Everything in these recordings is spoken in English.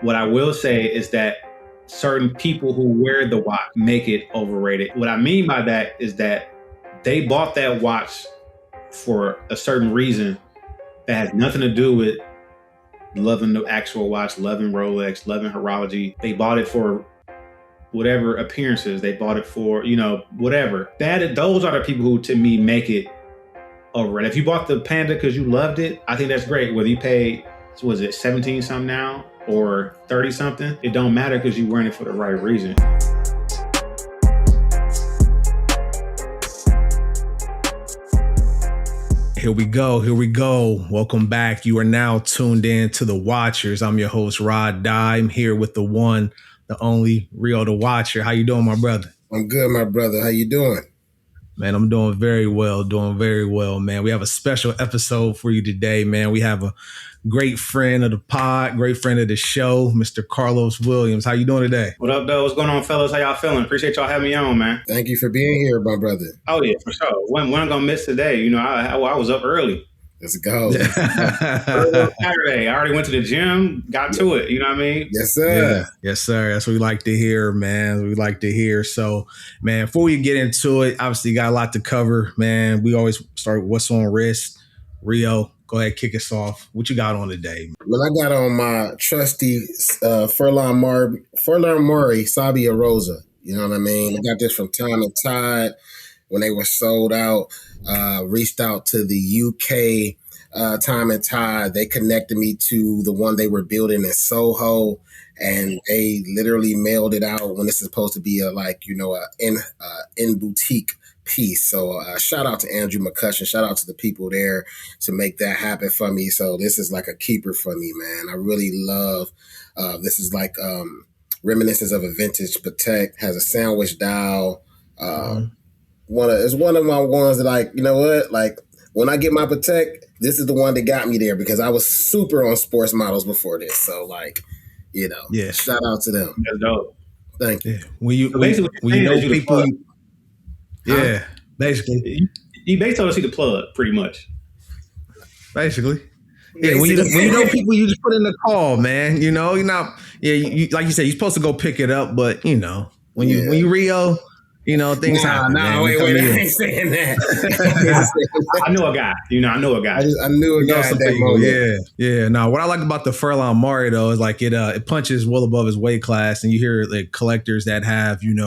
What I will say is that certain people who wear the watch make it overrated. What I mean by that is that they bought that watch for a certain reason that has nothing to do with loving the actual watch, loving Rolex, loving horology. They bought it for whatever appearances. They bought it for, whatever. Those are the people who, to me, make it overrated. If you bought the Panda because you loved it, I think that's great. Whether you paid, was it 17 something now or 30 something, it don't matter because you're wearing it for the right reason. Here we go. Welcome back. You are now tuned in to The Watchers. I'm your host, Rod Dye. I'm here with the one, the only, Rio the Watcher. How you doing, my brother? I'm good, my brother. How you doing? Man, I'm doing very well, man. We have a special episode for you today, man. We have a great friend of the pod, great friend of the show, Mr. Karlos Williams. How you doing today? What up, though? What's going on, fellas? How y'all feeling? Appreciate y'all having me on, man. Thank you for being here, my brother. Oh, yeah, for sure. When I'm going to miss today, I was up early. Let's go. Saturday. I already went to the gym, got to it. You know what I mean? Yes, sir. Yeah. Yes, sir. That's what we like to hear, man. We like to hear. So, man, before we get into it, obviously got a lot to cover, man. We always start with what's on wrist. Rio, go ahead, kick us off. What you got on today? Well, I got on my trusty Furlong Murray Sabia Rosa. You know what I mean? I got this from Time and Tide when they were sold out. Reached out to the UK Time and Tide. They connected me to the one they were building in Soho, and they literally mailed it out when this is supposed to be a in boutique piece. So shout out to Andrew McCutcheon. Shout out to the people there to make that happen for me. So this is like a keeper for me, man. I really love. This is like reminiscence of a vintage Patek. Has a sandwich dial. It's one of my ones that, like, you know what? Like, when I get my Patek, this is the one that got me there because I was super on sports models before this. So, like, shout out to them. That's dope. Thank you. Yeah. When you know people, basically. You basically told us see the plug, pretty much. Basically. Yeah, when you know people, you just put in the call, man. You're not. Yeah, you like you said, you're supposed to go pick it up, but when you Rio. Things happen. Wait, I ain't saying that. I know a guy. I know a guy. I knew a guy at that moment. Yeah. No, what I like about the Furlong Murray though is like it punches well above his weight class, and you hear like collectors that have maybe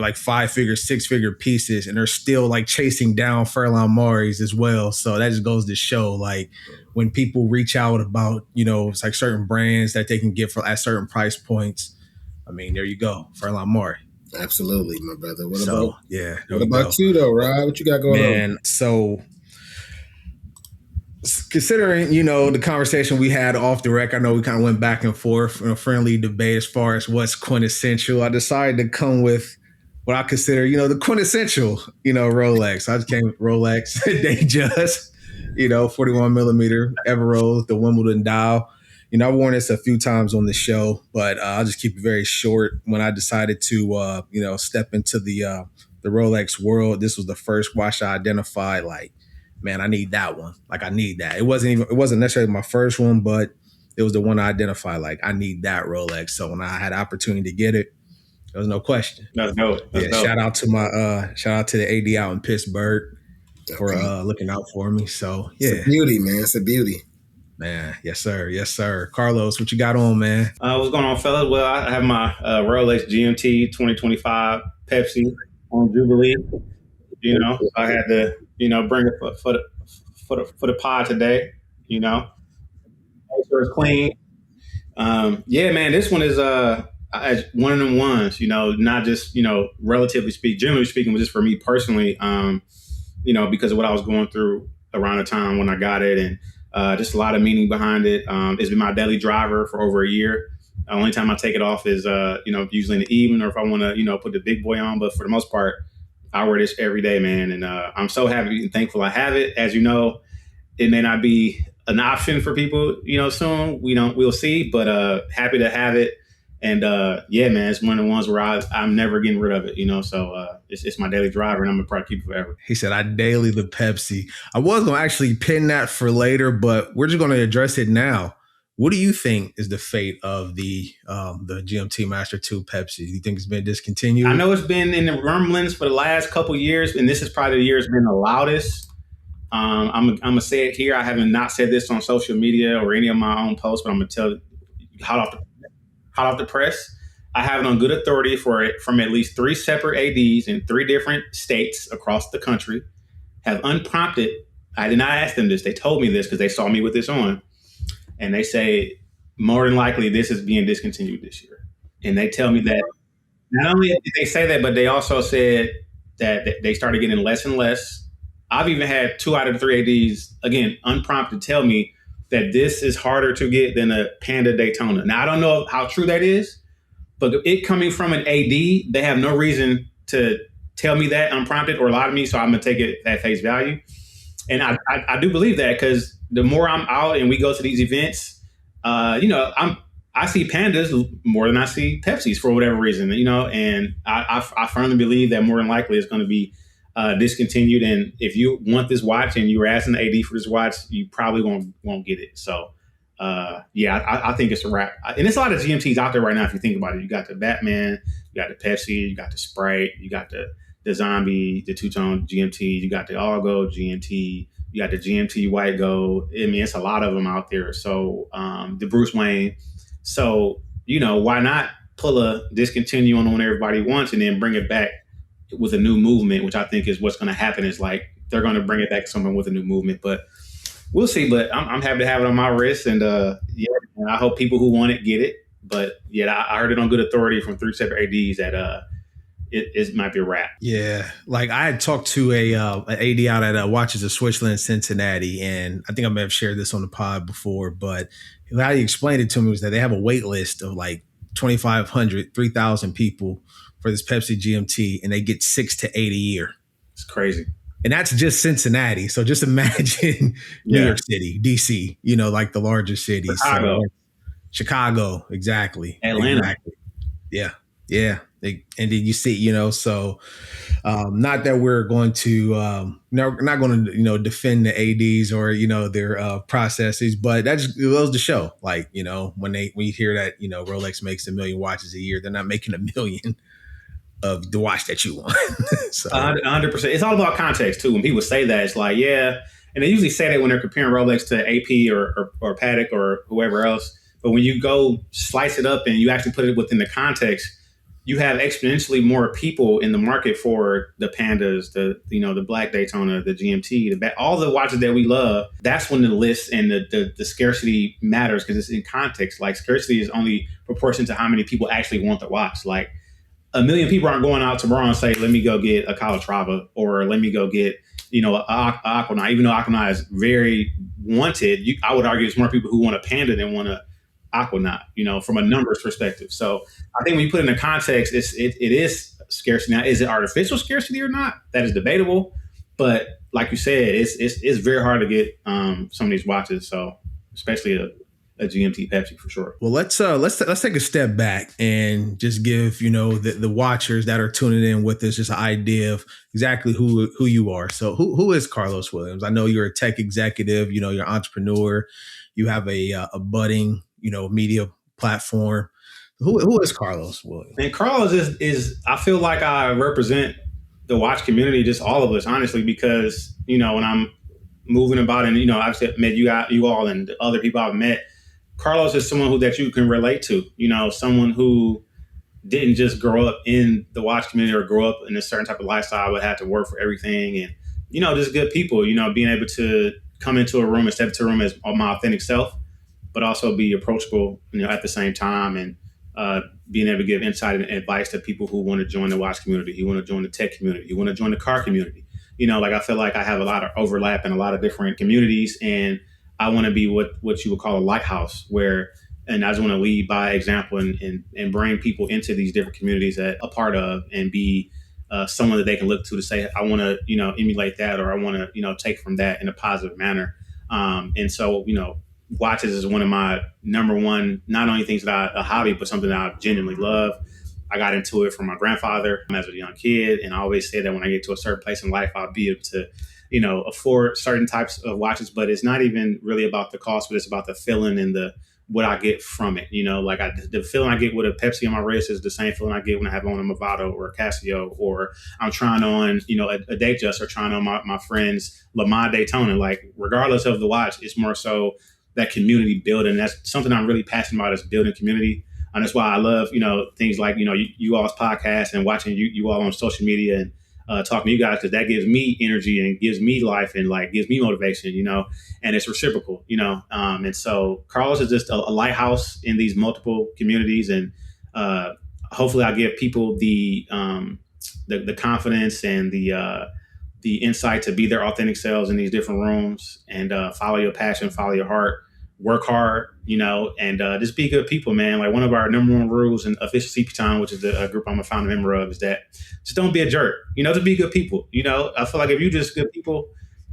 like 5-figure, 6-figure pieces, and they're still like chasing down Furlong Murrays as well. So that just goes to show, like, when people reach out about it's like certain brands that they can get at certain price points. I mean, there you go, Furlong Murray. Absolutely, my brother. What about about you, though, Rob? What you got going on? Man, so considering, the conversation we had off the rec, I know we kind of went back and forth in a friendly debate as far as what's quintessential. I decided to come with what I consider, the quintessential, Rolex. I just came with Rolex, Datejust, 41 millimeter Everose, the Wimbledon dial. I've worn this a few times on the show, but I'll just keep it very short. When I decided to, step into the Rolex world, this was the first watch I identified. Like, man, I need that one. Like, I need that. It wasn't necessarily my first one, but it was the one I identified. Like, I need that Rolex. So when I had the opportunity to get it, there was no question. That's dope. Shout out to the AD out in Pittsburgh for looking out for me. So yeah, it's a beauty, man. It's a beauty. Man, yes, sir. Carlos, what you got on, man? What's going on, fellas? Well, I have my Rolex GMT 2025 Pepsi on Jubilee. I had to, bring it for the pod today. Make sure it's clean. Man, this one is one of them ones. Not just relatively speaking, generally speaking, was just for me personally. Because of what I was going through around the time when I got it, and just a lot of meaning behind it. It's been my daily driver for over a year. The only time I take it off is, usually in the evening or if I want to, put the big boy on. But for the most part, I wear this every day, man. And I'm so happy and thankful I have it. As you know, it may not be an option for people, soon. We'll see. But happy to have it. And man, it's one of the ones where I'm never getting rid of it, so it's my daily driver and I'm going to probably keep it forever. He said, I daily the Pepsi. I was going to actually pin that for later, but we're just going to address it now. What do you think is the fate of the GMT Master 2 Pepsi? Do you think it's been discontinued? I know it's been in the rumblings for the last couple of years, and this is probably the year it's been the loudest. I'm gonna say it here. I haven't not said this on social media or any of my own posts, but I'm gonna tell you hot off the press. I have it on good authority for it from at least 3 separate ADs in 3 different states across the country have unprompted. I did not ask them this. They told me this because they saw me with this on, and they say more than likely this is being discontinued this year. And they tell me that not only did they say that, but they also said that they started getting less and less. I've even had 2 out of the 3 ADs, again, unprompted, tell me that this is harder to get than a Panda Daytona. Now, I don't know how true that is, but it coming from an AD, they have no reason to tell me that unprompted or lie to me, so I'm going to take it at face value. And I do believe that because the more I'm out and we go to these events, I see Pandas more than I see Pepsis for whatever reason, and I firmly believe that more than likely it's going to be discontinued. And if you want this watch and you were asking the AD for this watch, you probably won't get it. So, I think it's a wrap. And there's a lot of GMTs out there right now. If you think about it, you got the Batman, you got the Pepsi, you got the Sprite, you got the Zombie, the two-tone GMT, you got the All Gold GMT, you got the GMT White Gold. I mean, it's a lot of them out there. So the Bruce Wayne. So, why not pull a discontinue on everybody wants and then bring it back with a new movement, which I think is what's going to happen is like they're going to bring it back to someone with a new movement. But we'll see. But I'm happy to have it on my wrist. And and I hope people who want it get it. But I heard it on good authority from 3 separate ADs that it might be a wrap. Yeah. Like I had talked to an AD out at Watches of Switzerland, Cincinnati. And I think I may have shared this on the pod before, but how he explained it to me was that they have a wait list of like 2,500, 3,000 people for this Pepsi GMT, and they get 6 to 8 a year. It's crazy. And that's just Cincinnati. So just imagine New York City, DC, like the largest cities. Chicago, exactly. Atlanta. Exactly. Yeah. And then you see, not that we're going to, not going to, defend the ADs or, their processes, but that just goes to show, like, when you hear that, Rolex makes 1 million watches a year, they're not making 1 million of the watch that you want. So 100%. It's all about context too. When people say that, it's like, and they usually say that when they're comparing Rolex to AP or Patek or whoever else. But when you go slice it up and you actually put it within the context, you have exponentially more people in the market for the Pandas, the Black Daytona, the GMT, all the watches that we love. That's when the list and the scarcity matters because it's in context. Like scarcity is only proportion to how many people actually want the watch. Like 1 million people aren't going out tomorrow and say, let me go get a Calatrava or let me go get, an Aquanaut. Even though Aquanaut is very wanted, I would argue it's more people who want a Panda than want a Aquanaut, from a numbers perspective. So I think when you put it in a context, it is scarcity. Now, is it artificial scarcity or not? That is debatable. But like you said, it's very hard to get some of these watches. So especially a GMT Pepsi for sure. Well, let's take a step back and just give the watchers that are tuning in with us just an idea of exactly who you are. So who is Karlos Williams? I know you're a tech executive. You're an entrepreneur. You have a budding media platform. Who is Karlos Williams? And Karlos is I feel like I represent the watch community, just all of us, honestly, because when I'm moving about and I've met you all and the other people I've met. Karlos is someone that you can relate to, someone who didn't just grow up in the watch community or grow up in a certain type of lifestyle, but had to work for everything. And, just good people, being able to come into a room and step into a room as my authentic self, but also be approachable, at the same time and being able to give insight and advice to people who want to join the watch community, who want to join the tech community, who want to join the car community. I feel like I have a lot of overlap in a lot of different communities, and I want to be what you would call a lighthouse and I just want to lead by example and bring people into these different communities that a part of and be someone that they can look to say, I want to, emulate that, or I want to, take from that in a positive manner. And so, watches is one of my number one, not only things that a hobby, but something that I genuinely love. I got into it from my grandfather as a young kid. And I always say that when I get to a certain place in life, I'll be able to afford certain types of watches, but it's not even really about the cost, but it's about the feeling and the what I get from it. Like the feeling I get with a Pepsi on my wrist is the same feeling I get when I have on a Movado or a Casio, or I'm trying on, a Datejust, or trying on my friend's Daytona. Like, regardless of the watch, it's more so that community building. That's something I'm really passionate about, is building community. And that's why I love, things like, you all's podcast and watching you all on social media, and talking to you guys, because that gives me energy and gives me life and like gives me motivation, and it's reciprocal, and so Carlos is just a lighthouse in these multiple communities, and hopefully I give people the confidence and the insight to be their authentic selves in these different rooms, and follow your passion, follow your heart, work hard, and just be good people, man. Like, one of our number one rules in Official CP Time, which is the group I'm a founder member of, is that just don't be a jerk, to be good people. I feel like if you just good people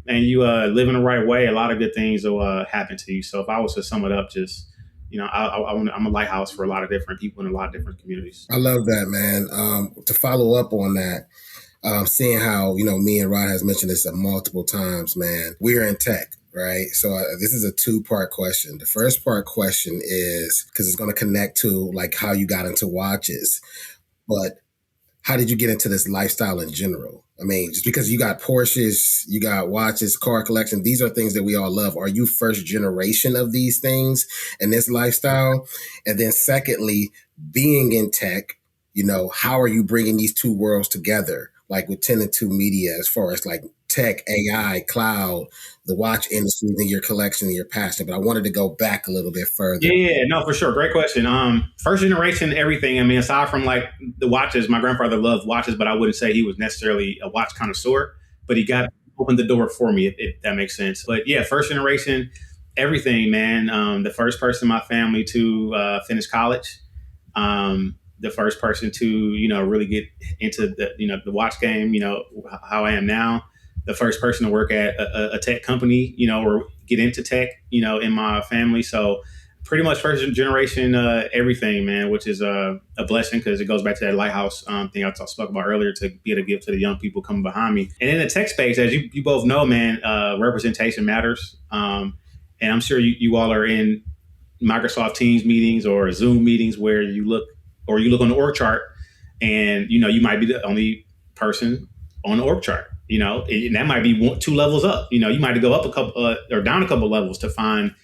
and you live in the right way, a lot of good things will happen to you. So if I was to sum it up, just, I'm a lighthouse for a lot of different people in a lot of different communities. I love that, man. To follow up on that, seeing how, me and Rod has mentioned this multiple times, man, we're in tech, right? So this is a 2-part question. The first part question is, because it's going to connect to like how you got into watches, but how did you get into this lifestyle in general? I mean, just because you got Porsches, you got watches, car collection, these are things that we all love. Are you first generation of these things and this lifestyle? And then secondly, being in tech, how are you bringing these two worlds together? Like with 10 and 2 Media, as far as like tech, AI, cloud, the watch industry, and your collection and your passion. But I wanted to go back a little bit further. Yeah, no, for sure. Great question. First generation, everything. I mean, aside from like the watches, my grandfather loved watches, but I wouldn't say he was necessarily a watch connoisseur, but he opened the door for me, if that makes sense. But yeah, first generation, everything, man. The first person in my family to finish college. The first person to, really get into the watch game, how I am now. The first person to work at a tech company, or get into tech, in my family. So pretty much first generation, everything, man, which is a blessing, because it goes back to that lighthouse thing I spoke about earlier, to be able to give to the young people coming behind me. And in the tech space, as you both know, man, representation matters. And I'm sure you all are in Microsoft Teams meetings or Zoom meetings where you look on the org chart, and you might be the only person on the org chart, and that might be 2 levels up. You might go up a couple or down a couple levels to find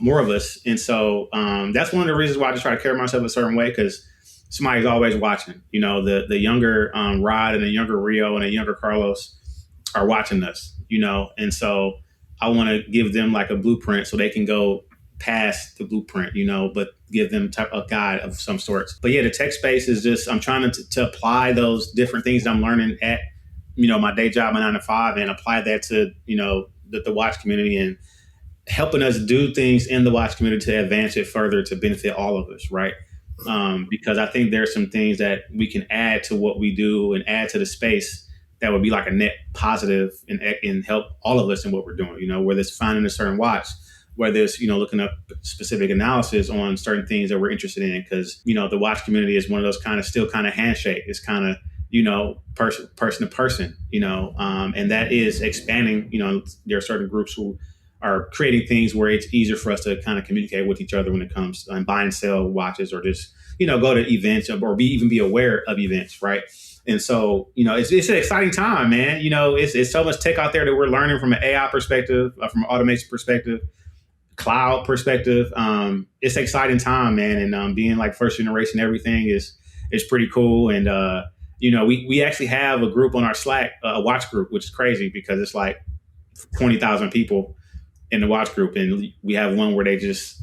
more of us. And so that's one of the reasons why I just try to carry myself a certain way, because somebody's always watching. The younger Rod and the younger Rio and the younger Carlos are watching us. And so I want to give them like a blueprint so they can go past the blueprint, but give them a guide of some sorts. But yeah, the tech space is just, I'm trying to apply those different things that I'm learning at, my day job, my 9 to 5, and apply that to, the watch community, and helping us do things in the watch community to advance it further to benefit all of us. Right. Because I think there's some things that we can add to what we do and add to the space that would be like a net positive and help all of us in what we're doing, whether it's finding a certain watch, whether it's, looking up specific analysis on certain things that we're interested in. Because, the watch community is one of those still handshake. It's person to person, and that is expanding. There are certain groups who are creating things where it's easier for us to kind of communicate with each other when it comes to buy and sell watches, or just, go to events, or even be aware of events. Right. And so, it's an exciting time, man. It's so much tech out there that we're learning from an AI perspective, from an automation perspective, cloud perspective. It's an exciting time, man. And being like first generation, everything is pretty cool. And, we actually have a group on our Slack, a watch group, which is crazy because it's like 20,000 people in the watch group. And we have one where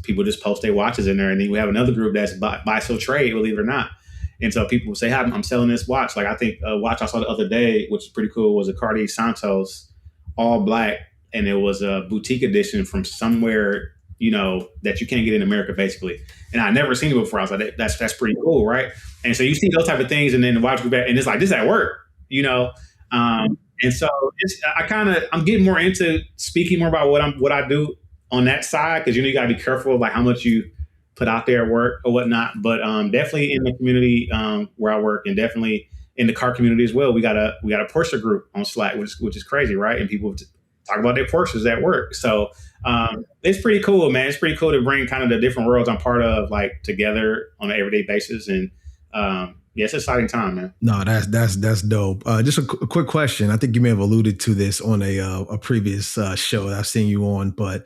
people just post their watches in there. And then we have another group that's buy, sell, trade, believe it or not. And so people will say, hey, I'm selling this watch. Like, I think a watch I saw the other day, which is pretty cool, was a Cartier Santos, all black. And it was a boutique edition from somewhere, that you can't get in America, basically. And I'd never seen it before. I was like, that's pretty cool, right? And so you see those type of things, and then the watch group, and it's like, this at work, And so I'm getting more into speaking more about what I do on that side, because you got to be careful of like how much you put out there at work or whatnot. But definitely in the community where I work, and definitely in the car community as well, we got a Porsche group on Slack, which is crazy, right? And people talk about their Porsches at work. So it's pretty cool, man. It's pretty cool to bring kind of the different worlds I'm part of like together on an everyday basis. And yeah, it's an exciting time, man. No, that's dope. Just a quick question. I think you may have alluded to this on a previous show that I've seen you on, but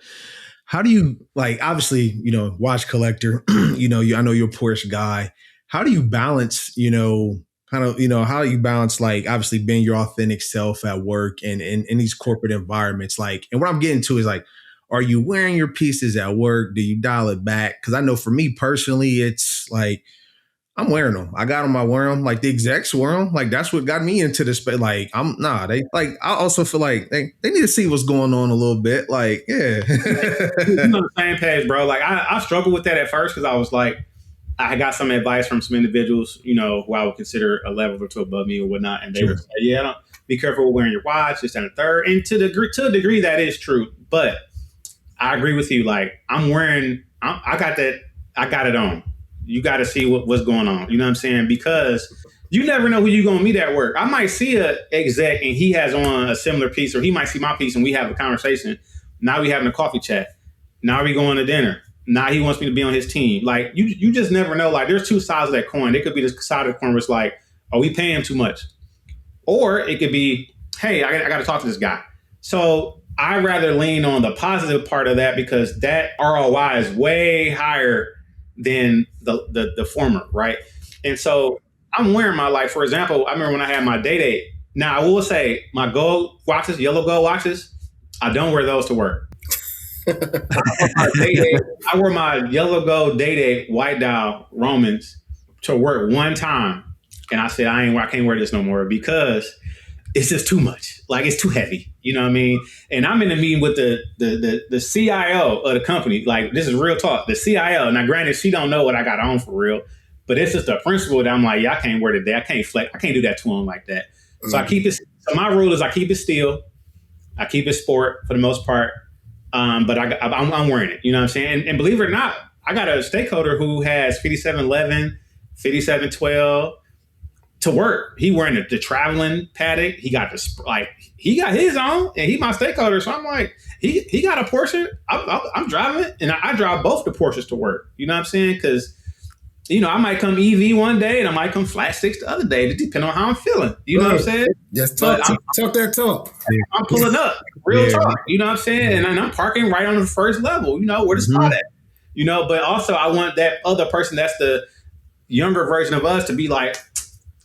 how do you, like, obviously, you know, watch collector, you know, I know you're a Porsche guy. How do you balance, you know, kind of, you know, how do you balance, like, obviously being your authentic self at work and in these corporate environments? Like, and what I'm getting to is like, are you wearing your pieces at work? Do you dial it back? Because I know for me personally, it's like, I'm wearing them. I got them. I wear them. Like the execs wear them. Like that's what got me into this. But like, they like, I also feel like they need to see what's going on a little bit. Like, yeah. You're on the same page, bro. Like I struggled with that at first because I was like, I got some advice from some individuals, you know, who I would consider a level or two above me or whatnot. And they would say, yeah, don't be careful with wearing your watch, this and the third. And to a degree that is true. But I agree with you. Like I got it on. You got to see what's going on. You know what I'm saying? Because you never know who you're going to meet at work. I might see a exec and he has on a similar piece, or he might see my piece and we have a conversation. Now we having a coffee chat. Now we going to dinner. Now he wants me to be on his team. Like you just never know. Like there's two sides of that coin. It could be the side of the coin where it's like, oh, we pay him too much. Or it could be, hey, I got to talk to this guy. So I rather lean on the positive part of that because that ROI is way higher than the former, right? And so I'm wearing my, like, for example, I remember when I had my day. Now I will say my gold watches, yellow gold watches, I don't wear those to work. I wore my yellow gold day white dial Romans to work one time. And I said, I can't wear this no more because it's just too much. Like it's too heavy. You know what I mean? And I'm in a meeting with the CIO of the company. Like this is real talk. The CIO. Now, granted, she don't know what I got on for real, but it's just a principle that I'm like, yeah, I can't wear today. I can't flex. I can't do that to him like that. So I keep it. So my rule is I keep it still. I keep it sport for the most part. But I'm wearing it. You know what I'm saying? And believe it or not, I got a stakeholder who has 5711, 5712. To work, he wearing the traveling paddock. He got he got his on, and he my stakeholder. So I'm like, he got a Porsche. I'm driving it, and I drive both the Porsches to work. You know what I'm saying? Because you know I might come EV one day, and I might come flat six the other day, depending on how I'm feeling. You know what I'm saying? Just talk that talk. I'm pulling up, real talk. You know what I'm saying? And I'm parking right on the first level. You know where the spot at. You know, but also I want that other person that's the younger version of us to be like,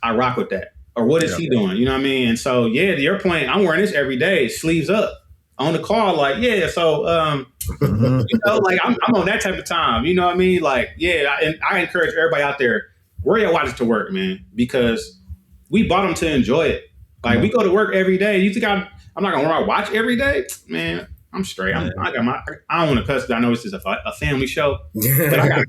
I rock with that. Or what is he doing? You know what I mean? And so, yeah, to your point, I'm wearing this every day, sleeves up on the call. Like, yeah, so, you know, like I'm on that type of time. You know what I mean? Like, yeah, and I encourage everybody out there, wear your watches to work, man, because we bought them to enjoy it. Like, we go to work every day. You think I'm not going to wear my watch every day? Man, I'm straight. I don't want to cuss. I know this is a family show, but I got,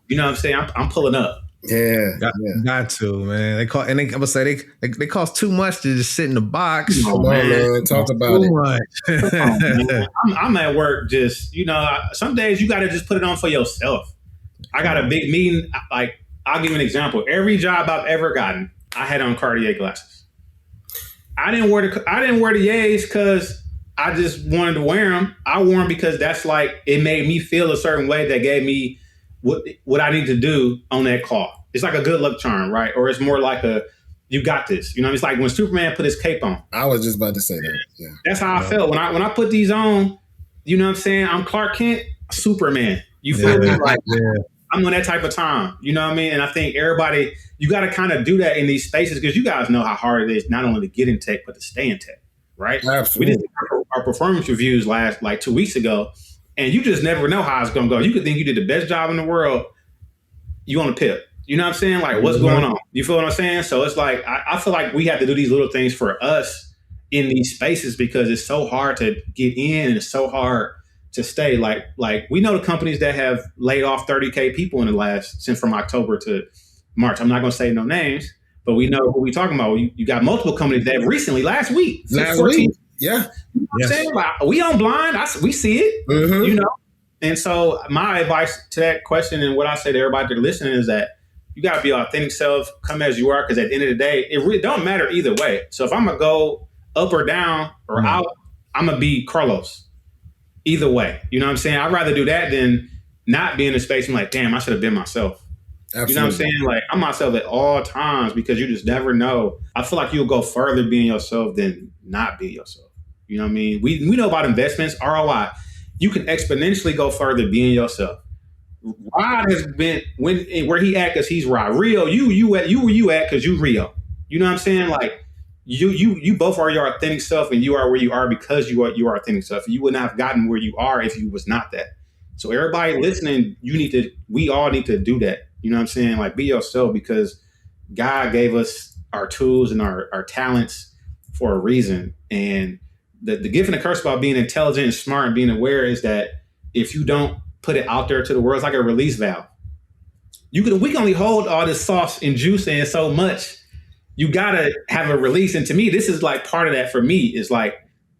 you know what I'm saying? I'm pulling up. Yeah, got to, man. I would say they cost too much to just sit in the box. Come on, man. Talk about it. I'm at work. Just some days you got to just put it on for yourself. I got a big meeting. Like I'll give you an example. Every job I've ever gotten, I had on Cartier glasses. I didn't wear the Yays because I just wanted to wear them. I wore them because that's like it made me feel a certain way that gave me what I need to do on that call. It's like a good luck charm, right? Or it's more like you got this. You know, it's like when Superman put his cape on. I was just about to say that. Yeah. That's how I felt when I put these on. You know what I'm saying? I'm Clark Kent, Superman. You feel me? Like I'm on that type of time. You know what I mean? And I think everybody, you got to kind of do that in these spaces because you guys know how hard it is not only to get in tech but to stay in tech, right? Absolutely. We did our performance reviews last 2 weeks ago. And you just never know how it's going to go. You could think you did the best job in the world. You on the pip. You know what I'm saying? Like, what's going on? You feel what I'm saying? So it's like, I feel like we have to do these little things for us in these spaces because it's so hard to get in and it's so hard to stay. Like we know the companies that have laid off 30K people since from October to March. I'm not going to say no names, but we know who we talking about. You got multiple companies that recently, last week. Yeah. You know what I'm saying? Like, we on blind. We see it, you know? And so my advice to that question and what I say to everybody that are listening is that you got to be your authentic self, come as you are, because at the end of the day, it really don't matter either way. So if I'm going to go up or down or out, I'm gonna be Carlos. Either way, you know what I'm saying? I'd rather do that than not be in a space. I'm like, damn, I should have been myself. Absolutely. You know what I'm saying? Like, I'm myself at all times because you just never know. I feel like you'll go further being yourself than not being yourself. You know what I mean? We know about investments, ROI. You can exponentially go further being yourself. Rod has been where he at because he's Rod. Rio, you where you at because you Rio. You know what I'm saying? Like you both are your authentic self, and you are where you are because you are your authentic self. You would not have gotten where you are if you was not that. So everybody listening, we all need to do that. You know what I'm saying? Like, be yourself because God gave us our tools and our talents for a reason. And the gift and the curse about being intelligent and smart and being aware is that if you don't put it out there to the world, it's like a release valve. We can only hold all this sauce and juice in so much. You gotta have a release. And to me, this is like part of that for me is like,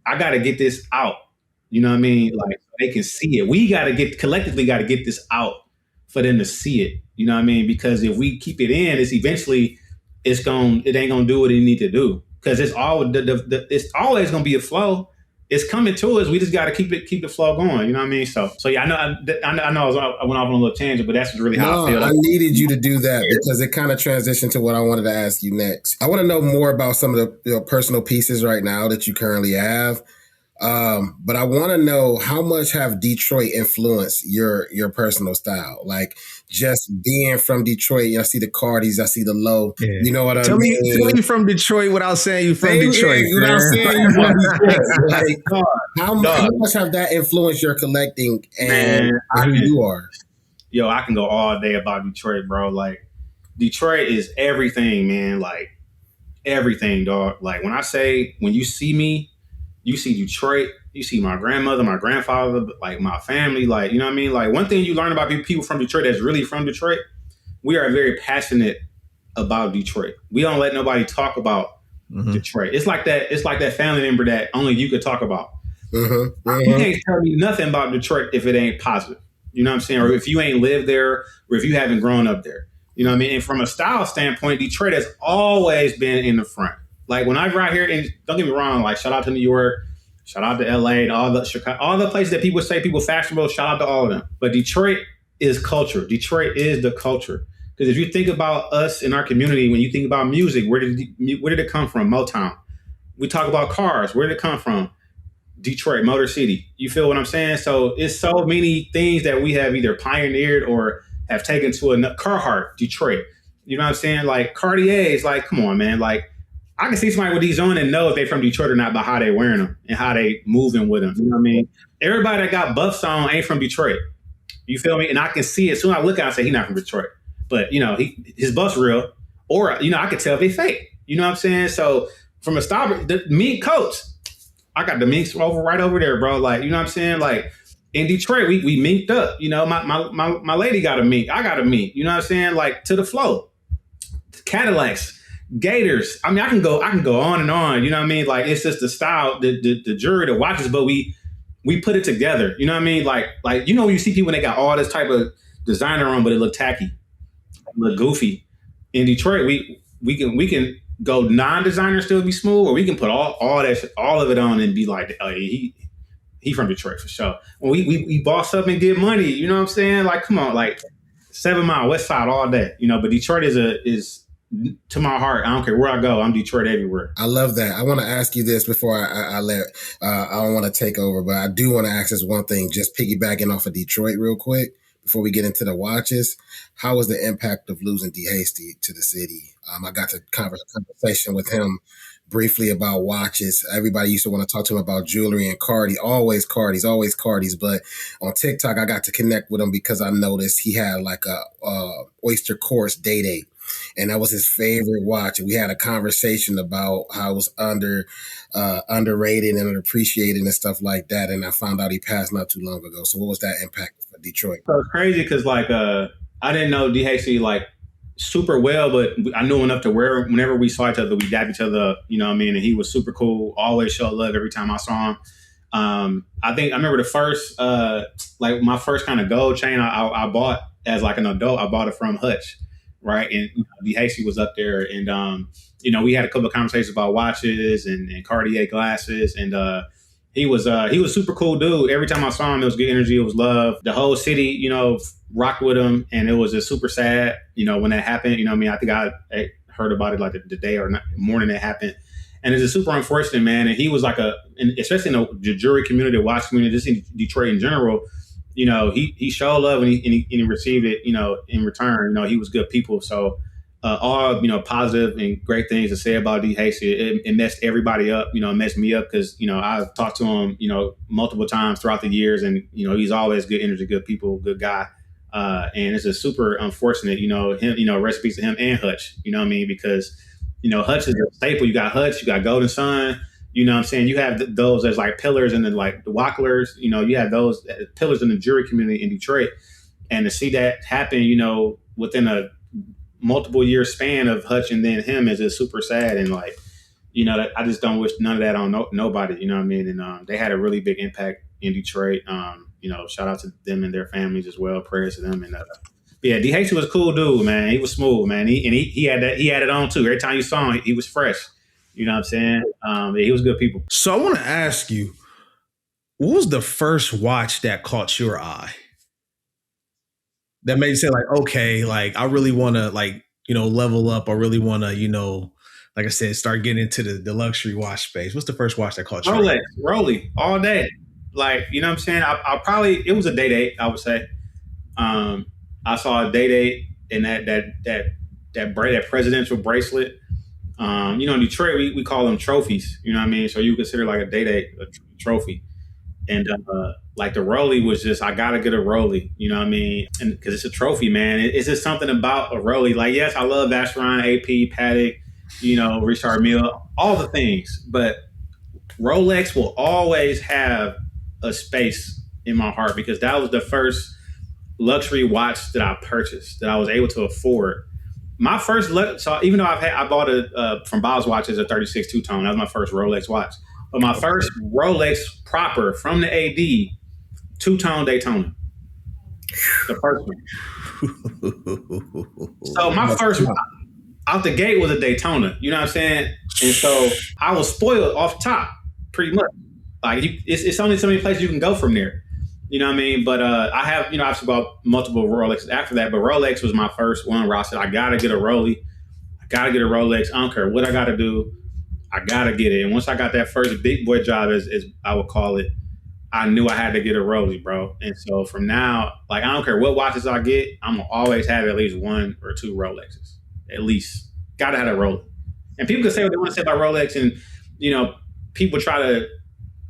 I gotta get this out. You know what I mean? Like, they can see it. We collectively gotta get this out for them to see it. You know what I mean? Because if we keep it in, it ain't gonna do what it need to do. Because it's it's always gonna be a flow. It's coming to us. We just got to keep the flow going. You know what I mean? So yeah, I know I went off on a little tangent, but that's really how I feel. I needed you to do that because it kind of transitioned to what I wanted to ask you next. I want to know more about some of the personal pieces right now that you currently have. But I want to know how much have Detroit influenced your personal style? Like just being from Detroit, I see the Cardis, I see the low. Yeah. You know what I mean? Tell me from Detroit without saying you from Detroit. Without saying you from Detroit. Like, how much have that influenced your collecting and who you are? Yo, I can go all day about Detroit, bro. Like, Detroit is everything, man. Like, everything, dog. Like, when you see me, you see Detroit, you see my grandmother, my grandfather, like my family, like, you know what I mean? Like, one thing you learn about people from Detroit that's really from Detroit, we are very passionate about Detroit. We don't let nobody talk about Detroit. It's like that family member that only you could talk about. You can't tell me nothing about Detroit if it ain't positive. You know what I'm saying? Or if you ain't lived there, or if you haven't grown up there. You know what I mean? And from a style standpoint, Detroit has always been in the front. Like, when I go out here, and don't get me wrong, like, shout out to New York, shout out to LA, and all the places that people say people fashionable, shout out to all of them. But Detroit is culture. Detroit is the culture. Because if you think about us in our community, when you think about music, where did it come from? Motown. We talk about cars. Where did it come from? Detroit, Motor City. You feel what I'm saying? So it's so many things that we have either pioneered or have taken to a Carhartt, Detroit. You know what I'm saying? Like, Cartier is like, come on, man. Like, I can see somebody with these on and know if they're from Detroit or not by how they wearing them and how they moving with them. You know what I mean? Everybody that got buffs on ain't from Detroit. You feel me? And I can see it. Soon I look at it and say, he's not from Detroit. But, his buff's real. Or, I can tell if they fake. You know what I'm saying? So from a style, the mink coats, I got the minks right over there, bro. Like, you know what I'm saying? Like, in Detroit, we minked up. My lady got a mink. I got a mink. You know what I'm saying? Like, to the flow. Cadillacs. Gators. I mean, I can go on and on. You know what I mean? Like, it's just the style, the jewelry, the watches, but we put it together. You know what I mean? Like when you see people when they got all this type of designer on, but it look tacky, look goofy. In Detroit, we can go non-designer, still be smooth, or we can put all of it on and be like, oh, he from Detroit for sure. When we boss up and get money, you know what I'm saying? Like, come on, like 7 Mile West Side all day. But Detroit is to my heart. I don't care where I go. I'm Detroit everywhere. I love that. I want to ask you this before I don't want to take over, but I do want to ask this one thing, just piggybacking off of Detroit real quick before we get into the watches. How was the impact of losing D Hasey to the city? I got to have a conversation with him briefly about watches. Everybody used to want to talk to him about jewelry and always Cardis. But on TikTok, I got to connect with him because I noticed he had like a Oyster Quartz Day. And that was his favorite watch. And we had a conversation about how it was underrated and underappreciated and stuff like that. And I found out he passed not too long ago. So what was that impact for Detroit? So it's crazy because I didn't know D Hasey like super well, but I knew enough to where whenever we saw each other, we dapped each other up, you know what I mean? And he was super cool, always showed love every time I saw him. I remember the first, my first kind of gold chain I bought as like an adult, I bought it from Hutch. Right. And D Hasey was up there and, we had a couple of conversations about watches and Cartier glasses. And He was super cool dude. Every time I saw him, it was good energy. It was love. The whole city, rocked with him, and it was just super sad. When that happened, I mean, I think I heard about it like the day or morning it happened, and it's just super unfortunate, man. And he was like especially in the jury community, the watch community, just in Detroit in general. He showed love and he received it. In return, he was good people. So all positive and great things to say about D Hasey. It messed everybody up. It messed me up because I've talked to him multiple times throughout the years, and he's always good energy, good people, good guy. And it's just super unfortunate. Him. Recipes to him and Hutch. You know what I mean? Because Hutch is a staple. You got Hutch, you got Golden Sun. You know what I'm saying? You have those as like pillars and then like the Wacklers. You have those pillars in the jury community in Detroit, and to see that happen, within a multiple year span of Hutch and then him is just super sad. And like, I just don't wish none of that on nobody, you know what I mean? And they had a really big impact in Detroit. Shout out to them and their families as well. Prayers to them. And yeah, D Hasey was a cool dude, man. He was smooth, man. He had it on too. Every time you saw him, he was fresh. You know what I'm saying? Yeah, he was good people. So I want to ask you, what was the first watch that caught your eye? That made you say like, okay, like I really want to like, level up. I really want to, like I said, start getting into the luxury watch space. What's the first watch that caught you? Rolex, Rolly, all day. Like, you know what I'm saying? I probably, it was a day date, I would say. I saw a day date in that presidential bracelet. In Detroit, we call them trophies. You know what I mean? So you consider like a day date a trophy. And like the Rolly was just, I gotta get a Rolly, you know what I mean? And because it's a trophy, man. It's just something about a Rolly. Like, yes, I love Vacheron, AP, Patek, Richard Mille, all the things. But Rolex will always have a space in my heart because that was the first luxury watch that I purchased that I was able to afford. My first, so even though I bought it from Bob's Watches, a 36 two-tone. That was my first Rolex watch. But my first Rolex proper from the AD, two-tone Daytona. The first one. So my first out the gate was a Daytona. You know what I'm saying? And so I was spoiled off top, pretty much. Like it's only so many places you can go from there. You know what I mean? But I have, I've bought multiple Rolexes after that. But Rolex was my first one where I said, I got to get a Rolly. I got to get a Rolex. I don't care what I got to do. I got to get it. And once I got that first big boy job, as I would call it, I knew I had to get a Rolly, bro. And so from now, like, I don't care what watches I get, I'm going to always have at least one or two Rolexes. At least. Got to have a Rolly. And people can say what they want to say about Rolex. And, people try to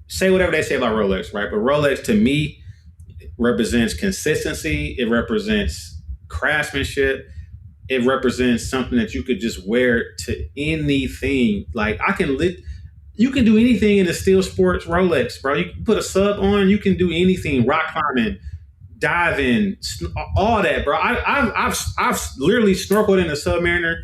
say whatever they say about Rolex, right? But Rolex, to me, represents consistency. It represents craftsmanship. It represents something that you could just wear to anything. Like you can do anything in the steel sports Rolex, bro. You can put a sub on, you can do anything. Rock climbing, diving, all that, bro. I've literally snorkeled in a Submariner.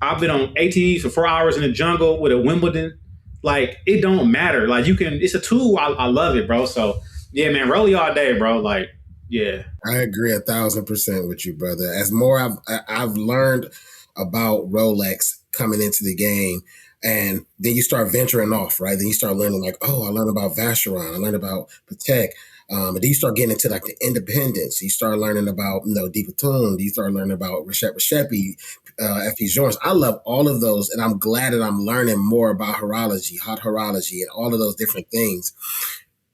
I've been on ATVs for 4 hours in the jungle with a Wimbledon. Like, it don't matter. Like, it's a tool. I love it, bro. So yeah, man, Rolly all day, bro. Like, yeah. I agree 1,000% with you, brother. As more I've learned about Rolex coming into the game, and then you start venturing off, right? Then you start learning like, oh, I learned about Vacheron, I learned about Patek. And then you start getting into like the independents. You start learning about, D Platoon. You start learning about Rishepi, FP Jones. I love all of those, and I'm glad that I'm learning more about horology, hot horology, and all of those different things.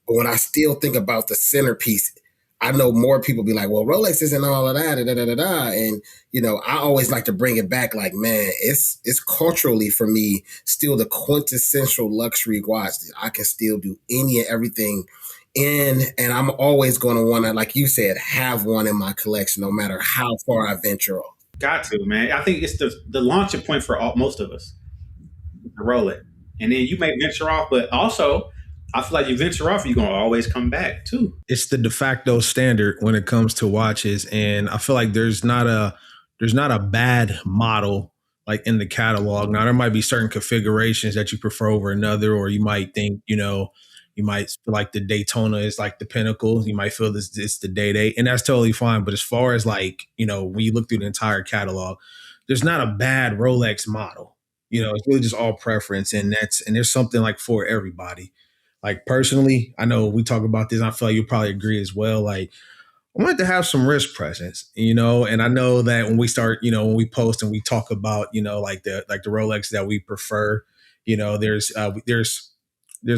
But when I still think about the centerpiece, I know more people be like, well, Rolex isn't all of that, And, I always like to bring it back like, man, it's culturally for me still the quintessential luxury watch. I can still do any and everything in, and I'm always going to want to, like you said, have one in my collection, no matter how far I venture off. Got to, man. I think it's the launching point for most of us, the Rolex. And then you may venture off, but also I feel like you venture off, you're going to always come back too. It's the de facto standard when it comes to watches. And I feel like there's not a bad model like in the catalog. Now, there might be certain configurations that you prefer over another, or you might think, you might feel like the Daytona is like the pinnacle. You might feel it's the Day-Day, and that's totally fine. But as far as like, when you look through the entire catalog, there's not a bad Rolex model. It's really just all preference. And there's something like for everybody. like personally, I know we talk about this. I feel like you'll probably agree as well. Like I wanted to have some wrist presence, and I know that when we start, when we post and we talk about, like the Rolex that we prefer, there's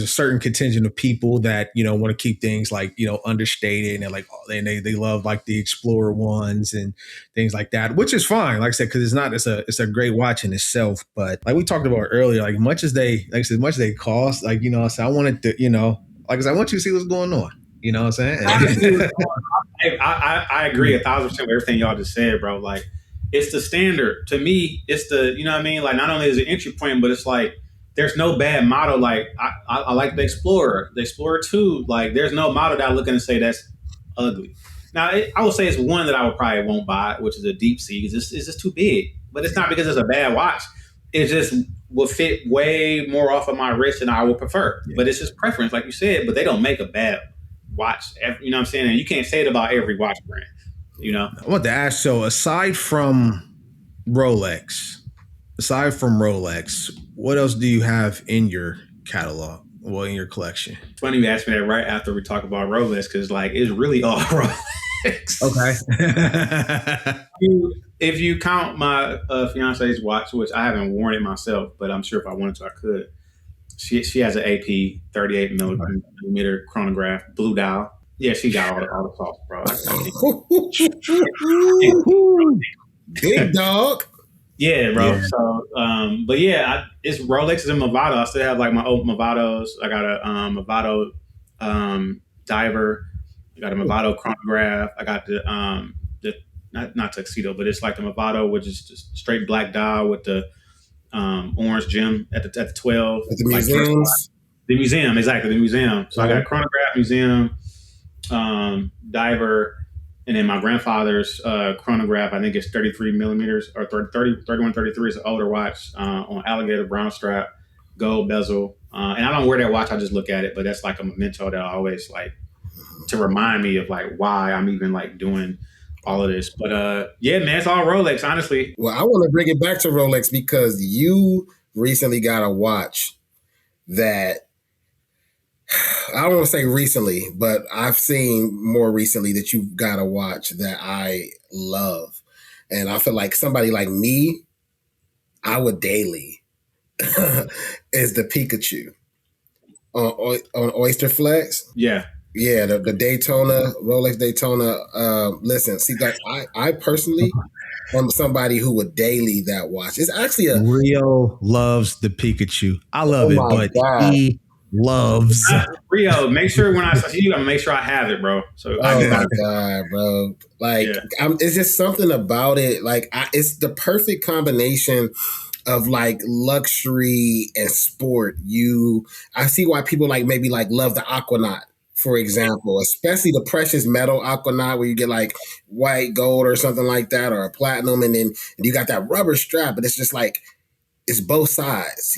a certain contingent of people that want to keep things like understated and like they love like the Explorer ones and things like that, which is fine. Like I said, because it's a great watch in itself. But like we talked about earlier, like much as they cost, like so I wanted to like I said, I want you to see what's going on. You know what I'm saying? I agree 1,000% with everything y'all just said, bro. Like, it's the standard. To me, it's the, you know what I mean? Like, not only is it entry point, but it's like, there's no bad model. Like, I like the Explorer 2. Like, there's no model that I look at and say that's ugly. Now, I would say it's one that I would probably won't buy, which is a Deep Sea. It's just too big. But it's not because it's a bad watch. It just will fit way more off of my wrist than I would prefer. Yeah. But it's just preference, like you said. But they don't make a bad watch, you know what I'm saying? And you can't say it about every watch brand, I want to ask, so aside from Rolex, what else do you have in your catalog? Well, in your collection? It's funny you asked me that right after we talk about Rolex, because like it's really all Rolex. Okay. If you count my fiance's watch, which I haven't worn it myself, but I'm sure if I wanted to, I could. She has an AP 38 millimeter chronograph, blue dial. Yeah, she got all the sauce, bro. Big dog. Yeah, bro. Yeah. So, but yeah, it's Rolexes and Movado. I still have like my old Movados. I got a Movado diver. I got a Movado chronograph. I got the not tuxedo, but it's like the Movado, which is just straight black dial with the orange gem at the 12. At the museums? The museum, exactly, the museum. So I got a chronograph, museum, diver, and then my grandfather's chronograph, I think it's 33 millimeters, or 31, 33 is an older watch on alligator brown strap, gold bezel. And I don't wear that watch, I just look at it, but that's like a memento that I always like to remind me of like why I'm even like doing all of this. But yeah, man, it's all Rolex, honestly. Well, I want to bring it back to Rolex because you recently got a watch that, I don't want to say recently, but I've seen more recently that you got a watch that I love. And I feel like somebody like me, I would daily, is the Pikachu on Oysterflex. Yeah. Yeah, the Daytona, Rolex Daytona. Listen, see, like I personally am somebody who would daily that watch. It's actually Rio loves the Pikachu. I love it, but God. He loves Rio. Make sure when I see you, I'm gonna make sure I have it, bro. So oh my God, bro! Like, yeah. It's just something about it. Like, it's the perfect combination of like luxury and sport. I see why people like maybe like love the Aquanaut, for example, especially the precious metal Aquanaut, where you get like white gold or something like that, or a platinum, and then you got that rubber strap, but it's just like, it's both sides,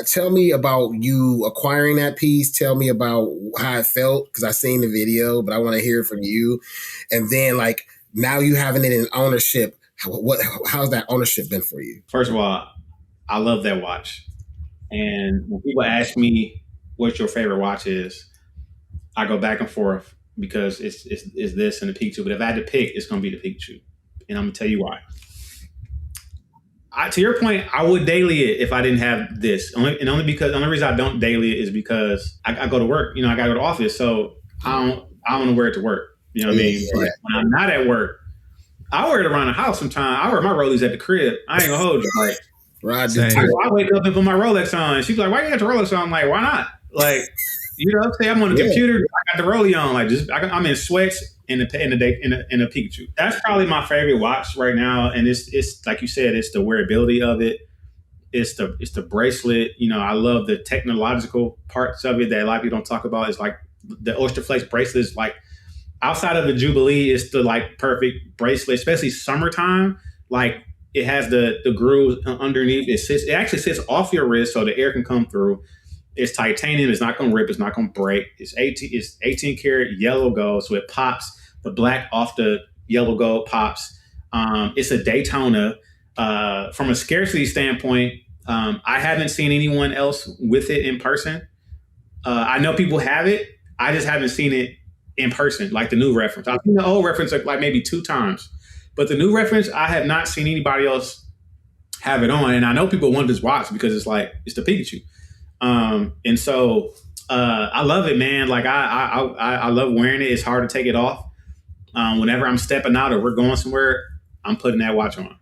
Tell me about you acquiring that piece. Tell me about how it felt, because I seen the video, but I want to hear it from you. And then like now you having it in ownership, how's that ownership been for you? First of all, I love that watch. And when people ask me what your favorite watch is, I go back and forth because it's this and the Pikachu. But if I had to pick, it's going to be the Pikachu. And I'm going to tell you why. To your point, I would daily it if I didn't have this. The only reason I don't daily it is because I go to work. I got to go to office. So I don't want to wear it to work. You know what I mean? Yeah. When I'm not at work, I wear it around the house sometimes. I wear my Rollies at the crib. I ain't going to hold you. Like, I wake up and put my Rolex on. And she's like, why you got your Rolex on? I'm like, why not? Like, say I'm on the computer. I got the Rollie on. Like, I'm in sweats in a Pikachu. That's probably my favorite watch right now. And it's like you said, it's the wearability of it. It's the bracelet. I love the technological parts of it that a lot of people don't talk about. It's like the Oysterflex bracelet is like, outside of the Jubilee, it's the like perfect bracelet, especially summertime. Like, it has the grooves underneath. It actually sits off your wrist so the air can come through. It's titanium. It's not going to rip. It's not going to break. It's 18 karat yellow gold, so it pops. The black off the yellow gold pops. It's a Daytona. From a scarcity standpoint, I haven't seen anyone else with it in person. I know people have it. I just haven't seen it in person, like the new reference. I've seen the old reference like maybe 2 times, but the new reference, I have not seen anybody else have it on. And I know people want this watch because it's the Pikachu. And so I love it, man. Like I love wearing it. It's hard to take it off. Whenever I'm stepping out or we're going somewhere, I'm putting that watch on.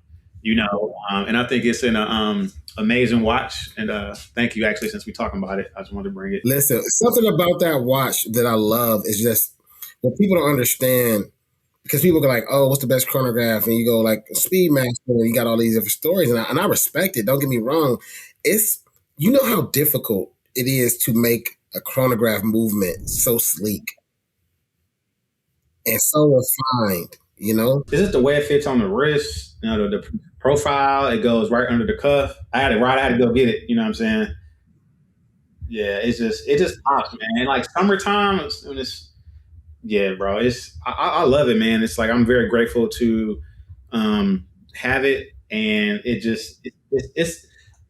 And I think it's an amazing watch. And thank you, actually, since we're talking about it, I just wanted to bring it. Listen, something about that watch that I love is just what people don't understand, because people go like, "Oh, what's the best chronograph?" And you go like Speedmaster, and you got all these different stories, and I respect it. Don't get me wrong. It's, you know how difficult it is to make a chronograph movement so sleek and so refined. Is it the way it fits on the wrist? The profile, it goes right under the cuff. I had to go get it. You know what I'm saying? Yeah, it just pops, man. Like summertime, when it's yeah, bro. I love it, man. It's like I'm very grateful to have it, and it's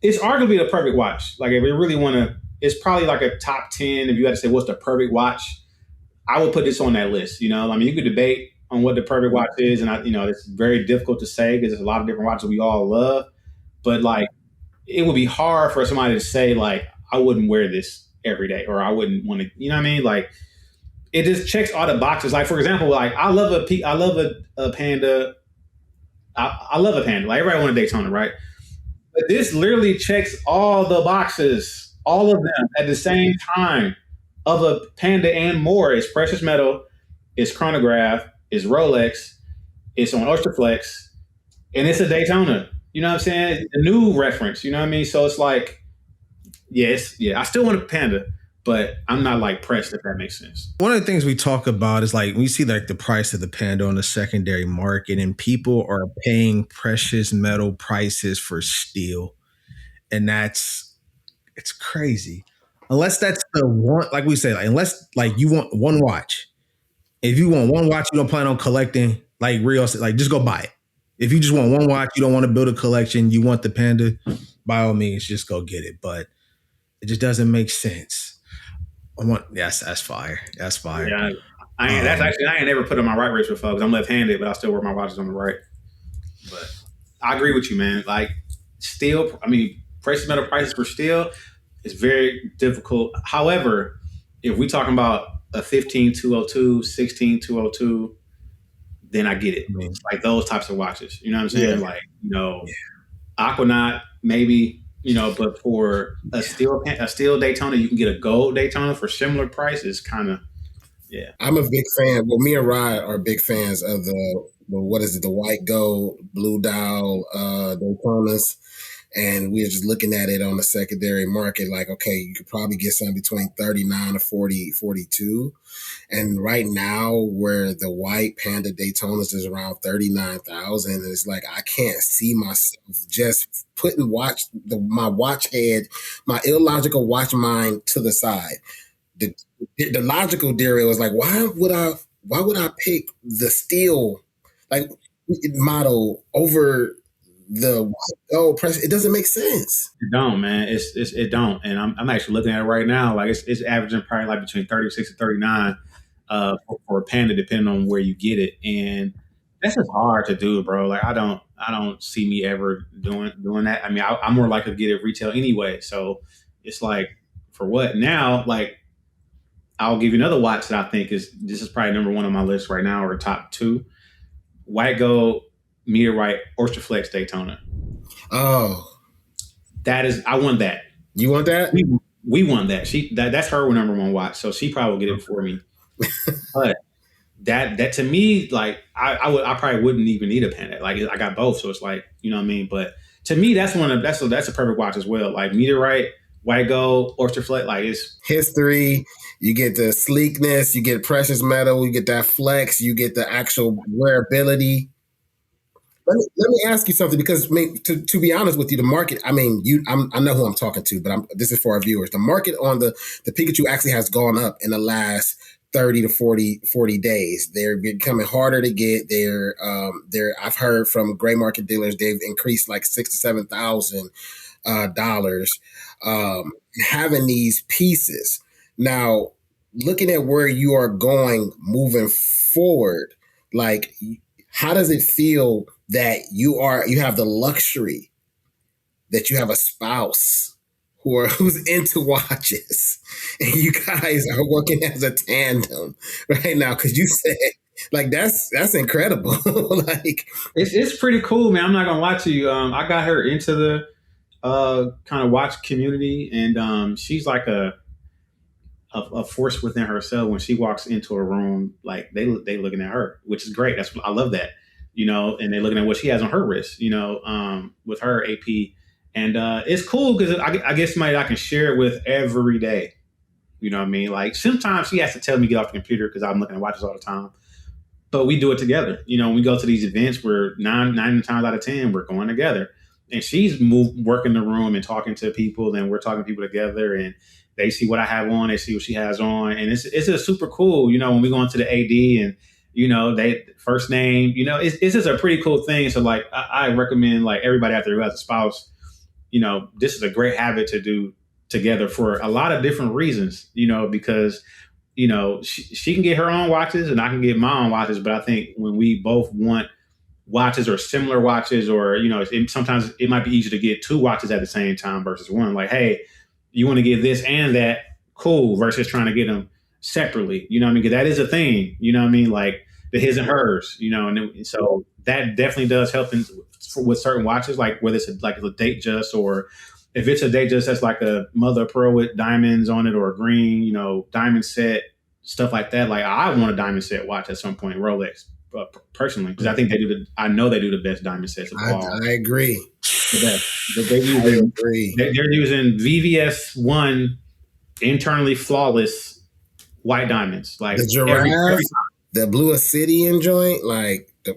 arguably the perfect watch. Like if we really want to, it's probably like a top 10. If you had to say what's the perfect watch, I would put this on that list. I mean, you could debate on what the perfect watch is, and it's very difficult to say because there's a lot of different watches we all love. But like, it would be hard for somebody to say like, I wouldn't wear this every day, or I wouldn't want to. You know what I mean? Like, it just checks all the boxes. Like, for example, like I love a Panda. I love a Panda. Like everybody wants a Daytona, right? But this literally checks all the boxes, all of them at the same time, of a Panda and more. It's precious metal, it's chronograph, it's Rolex, it's on Oysterflex, and it's a Daytona. You know what I'm saying? A new reference. You know what I mean? So it's like, yes, yeah. I still want a Panda, but I'm not like pressed, if that makes sense. One of the things we talk about is like we see like the price of the Panda on the secondary market, and people are paying precious metal prices for steel, and it's crazy. Unless that's the one, like we say, like, unless like you want one watch. If you want one watch, you don't plan on collecting like real, like just go buy it. If you just want one watch, you don't want to build a collection, you want the Panda, by all means, just go get it. But it just doesn't make sense. Yes, that's fire. That's fire. Yeah, I ain't never put on my right wrist before because I'm left-handed, but I still wear my watches on the right. But I agree with you, man. Like steel, I mean, precious metal prices for steel is very difficult. However, if we're talking about a 15202, 16202, then I get it. It's like those types of watches. You know what I'm saying? Yeah. Like, Aquanaut, maybe, but for a steel Daytona, you can get a gold Daytona for similar prices, kind of. Yeah. I'm a big fan. Well, me and Rod are big fans of the what is it, the white gold, blue dial Daytonas. And we were just looking at it on the secondary market, like, okay, you could probably get something between 39 to 40, 42. And right now, where the white Panda Daytonas is around 39,000, and it's like I can't see myself just putting my watch head, my illogical watch mind to the side. The logical theory was like, why would I pick the steel like model over the gold price? It doesn't make sense. It don't, man. It don't. And I'm actually looking at it right now. Like it's averaging probably like between 36 and 39 for a Panda, depending on where you get it. And that's just hard to do, bro. Like I don't see me ever doing that. I mean, I'm more likely to get it retail anyway. So it's like, for what now? Like, I'll give you another watch that I think this is probably number one on my list right now, or top two. White gold meteorite Oysterflex Daytona. Oh, I want that. You want that? We want that. That's her number one watch, so she probably will get it for me. But that to me, like I probably wouldn't even need a Panda. Like I got both, so it's like, you know what I mean. But to me, that's a perfect watch as well. Like meteorite, white gold, Oysterflex, like it's history. You get the sleekness, you get precious metal, you get that flex, you get the actual wearability. Let me ask you something, because to be honest with you, the market, I mean, I know who I'm talking to, but this is for our viewers. The market on the Pikachu actually has gone up in the last 30 to 40 days. They're becoming harder to get. I've heard from gray market dealers, they've increased like $6,000 to $7,000 having these pieces. Now, looking at where you are going moving forward, like, how does it feel that you have the luxury that you have a spouse who's into watches, and you guys are working as a tandem right now? Because you said, like, that's incredible. Like, it's pretty cool, man. I'm not gonna lie to you. I got her into the kind of watch community, and she's like a force within herself. When she walks into a room, like they looking at her, which is great. I love that, and they're looking at what she has on her wrist, with her AP, and it's cool because I guess somebody I can share it with every day. You know what I mean? Like sometimes she has to tell me to get off the computer because I'm looking at watches all the time. But we do it together. We go to these events where 9 times out of 10 we're going together. And she's working the room and talking to people, and we're talking to people together, and they see what I have on, they see what she has on, and it's just super cool. When we go into the AD and they first name, it's just a pretty cool thing. So like I recommend like everybody out there who has a spouse, this is a great habit to do together for a lot of different reasons. Because she can get her own watches and I can get my own watches, but I think when we both want watches or similar watches, or sometimes it might be easier to get two watches at the same time versus one. Like, hey, you want to get this and that, cool, versus trying to get them separately. You know what I mean? Because that is a thing. You know what I mean? Like the his and hers. And so that definitely does help with certain watches, like whether it's a date just, or if it's a date just that's like a mother of pearl with diamonds on it, or a green, diamond set, stuff like that. Like I want a diamond set watch at some point, Rolex. Personally, because I think I know they do the best diamond sets of all. I agree. The best. They're using VVS1 internally flawless white diamonents. Like the giraffe, the blue obsidian joint, like the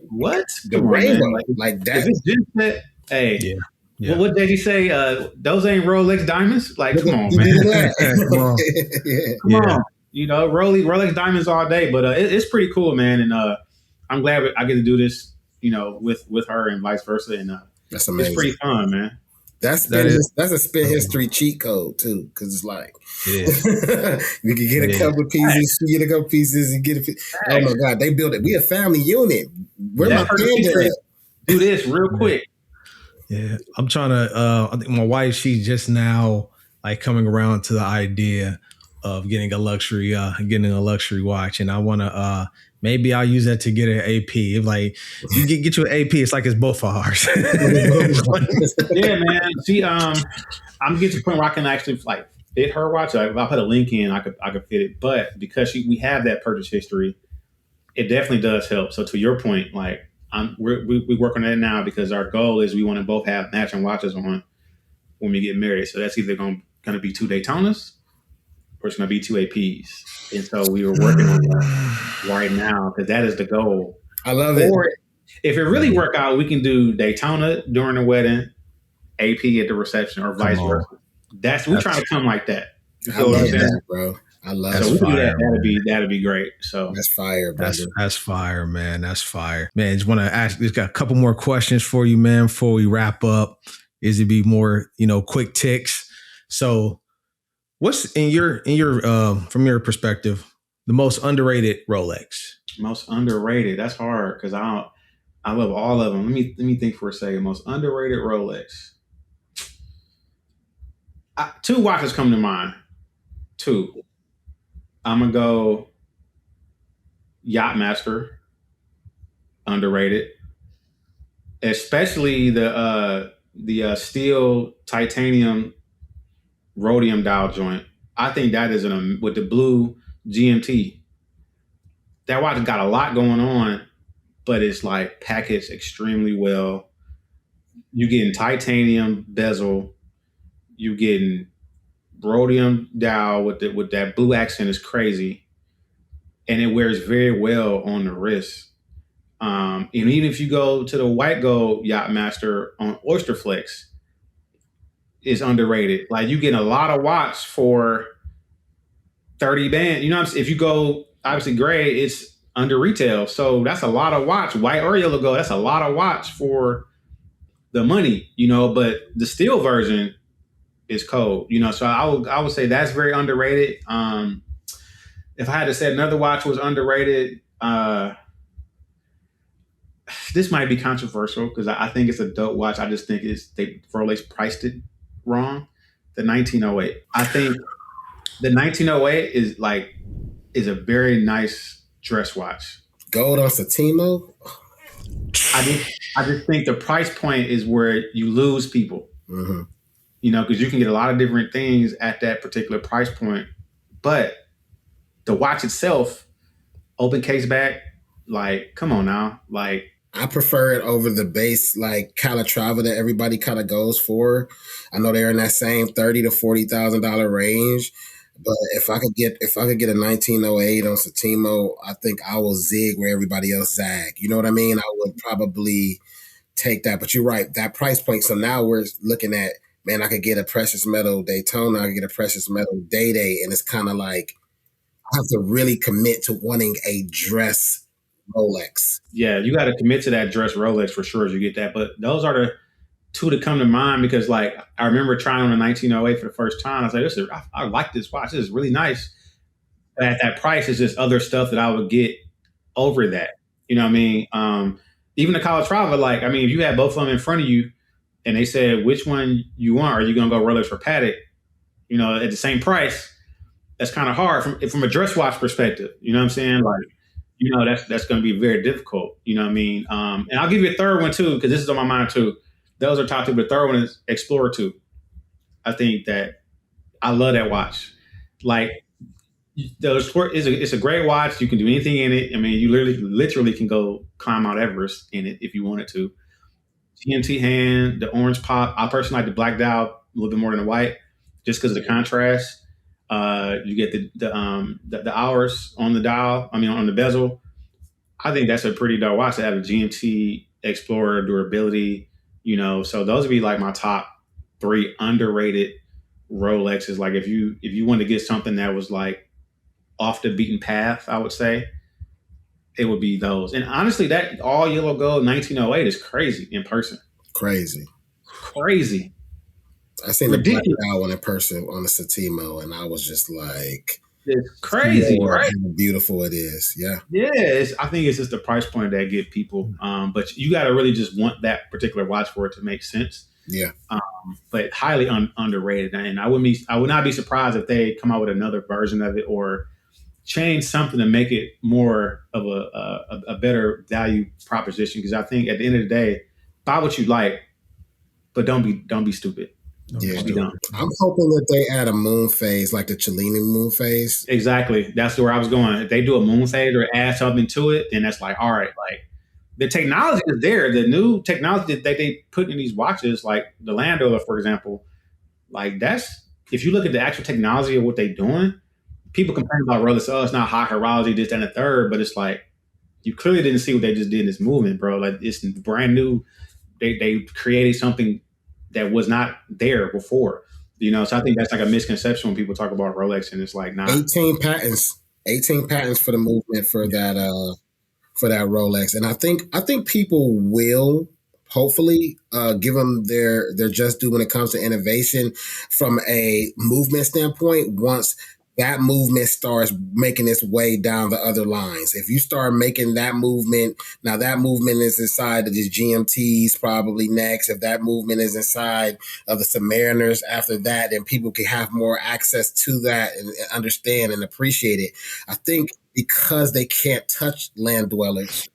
rainbow, like that. Hey, yeah. What did he say? Those ain't Rolex diamonds. Like, come on, man. Come on. Rolex diamonds all day, but it's pretty cool, man. And I'm glad I get to do this, with her and vice versa. And that's amazing. It's pretty fun, man. That's a spin history cheat code too, because it's like you can get a couple of pieces, you get a couple pieces, and get a. Oh my God, they built it. We a family unit. Where my panda? Do this real quick. Yeah, I'm trying to. I think my wife, she's just now like coming around to the idea of getting a luxury watch, and I want to. Maybe I'll use that to get an AP. If like you get you an AP, it's like it's both of ours. Yeah, man. See, I'm getting to the point where I can actually like fit her watch. Like, if I put a link in, I could fit it. But because we have that purchase history, it definitely does help. So to your point, like we work on that now because our goal is we want to both have matching watches on when we get married. So that's either going to be 2 Daytonas or it's going to be 2 APs. And so we were working on that right now because that is the goal. I love it. Or if it really work out, we can do Daytona during the wedding, AP at the reception, or vice versa. We're trying to come like that. I love that, bro. I love it. So we do that. That'd be great. So that's fire, brother. That's fire, man. That's fire, man. Just want to ask. Just got a couple more questions for you, man. Before we wrap up, is it be more, quick ticks? So, what's in your from your perspective, the most underrated Rolex? Most underrated. That's hard because I love all of them. Let me think for a second. Most underrated Rolex. 2 watches come to mind. 2. I'm gonna go Yachtmaster. Underrated, especially the steel titanium rhodium dial joint. I think that is with the blue GMT. That watch got a lot going on, but it's like packaged extremely well. You getting titanium bezel, you getting rhodium dial with that blue accent is crazy, and it wears very well on the wrist. And even if you go to the white gold Yachtmaster on Oysterflex, is underrated. Like you get a lot of watch for 30 band. If you go obviously gray, it's under retail, so that's a lot of watch. White or yellow gold, that's a lot of watch for the money. But the steel version is cold. You know, so I would say that's very underrated. If I had to say another watch was underrated, this might be controversial because I think it's a dope watch. I just think Rolex priced it wrong. The 1908. I think the 1908 is a very nice dress watch. Gold on Satimo. I just think the price point is where you lose people. Mm-hmm. You know, because you can get a lot of different things at that particular price point, but the watch itself, open case back, like, come on now, like. I prefer it over the base, like Calatrava that everybody kind of goes for. I know they're in that same $30,000 to $40,000 range, but if I could get a 1908 on Satimo, I think I will zig where everybody else zag. You know what I mean? I would probably take that. But you're right, that price point. So now we're looking at, man, I could get a precious metal Daytona, I could get a precious metal Day, and it's kind of like I have to really commit to wanting a dress Rolex. Yeah, you got to commit to that dress Rolex for sure as you get that. But those are the two that come to mind because, like, I remember trying on a 1908 for the first time. I was like, I like this watch. This is really nice. But at that price, it's just other stuff that I would get over that. You know what I mean? Even the Calatrava, like, I mean, if you had both of them in front of you and they said, which one you want? Are you going to go Rolex or Patek? You know, at the same price, that's kind of hard from a dress watch perspective. You know what I'm saying? Like, you know, that's going to be very difficult. You know what I mean? And I'll give you a third one too, because this is on my mind too. Those are top two, but the third one is Explorer 2. I think that I love that watch. Like, the Explorer it's a great watch. You can do anything in it. I mean, you literally can go climb Mount Everest in it if you wanted to. GMT hand, the orange pop. I personally like the black dial a little bit more than the white, just because of the contrast. You get the hours on the dial. I mean, on the bezel. I think that's a pretty dope watch to have a GMT Explorer durability. You know, so those would be like my top 3 underrated Rolexes. Like if you wanted to get something that was like off the beaten path, I would say it would be those. And honestly, that all yellow gold 1908 is crazy in person. Crazy. I seen the black dial one in person on the Satimo, and I was just like, it's crazy, right? How beautiful it is. Yeah. Yeah. I think it's just the price point that get people. But you got to really just want that particular watch for it to make sense. Yeah. But highly underrated. And I would not be surprised if they come out with another version of it or change something to make it more of a better value proposition. Because I think at the end of the day, buy what you like, but don't be stupid. Yeah, I'm hoping that they add a moon phase, like the Cellini moon phase. Exactly. That's where I was going. If they do a moon phase or add something to it, then that's like, all right, like the technology is there. The new technology that they put in these watches, like the Landola, for example, like that's, if you look at the actual technology of what they're doing, people complain about Rolex, oh, it's not high horology, this, that, and the third, but it's like, you clearly didn't see what they just did in this movement, bro. Like it's brand new. They created something that was not there before, you know? So I think that's like a misconception when people talk about Rolex, and it's like, nah. 18 patents for the movement for that Rolex. And I think people will hopefully give them their just due when it comes to innovation from a movement standpoint once that movement starts making its way down the other lines. If you start making that movement, now that movement is inside of the GMTs probably next. If that movement is inside of the Submariners after that, then people can have more access to that and understand and appreciate it. I think because they can't touch land dwellers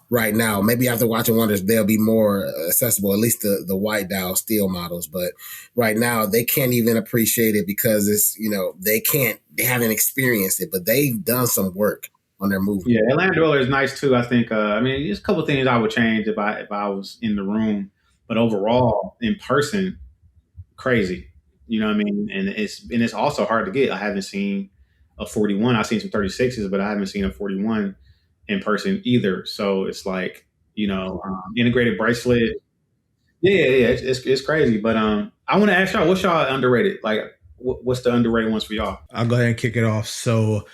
right now, maybe after watching Wonders, they'll be more accessible, at least the white dial steel models. But right now, they can't even appreciate it because it's, you know, they haven't experienced it, but they've done some work on their movement. Yeah, Land Dweller is nice too. I think, I mean, there's a couple of things I would change if I was in the room, but overall, in person, crazy. You know what I mean? And it's also hard to get. I haven't seen a 41. I've seen some 36s, but I haven't seen a 41 in person either. So it's like, you know, integrated bracelet. Yeah, it's crazy. But I want to ask y'all, what's y'all underrated? Like, what's the underrated ones for y'all? I'll go ahead and kick it off. So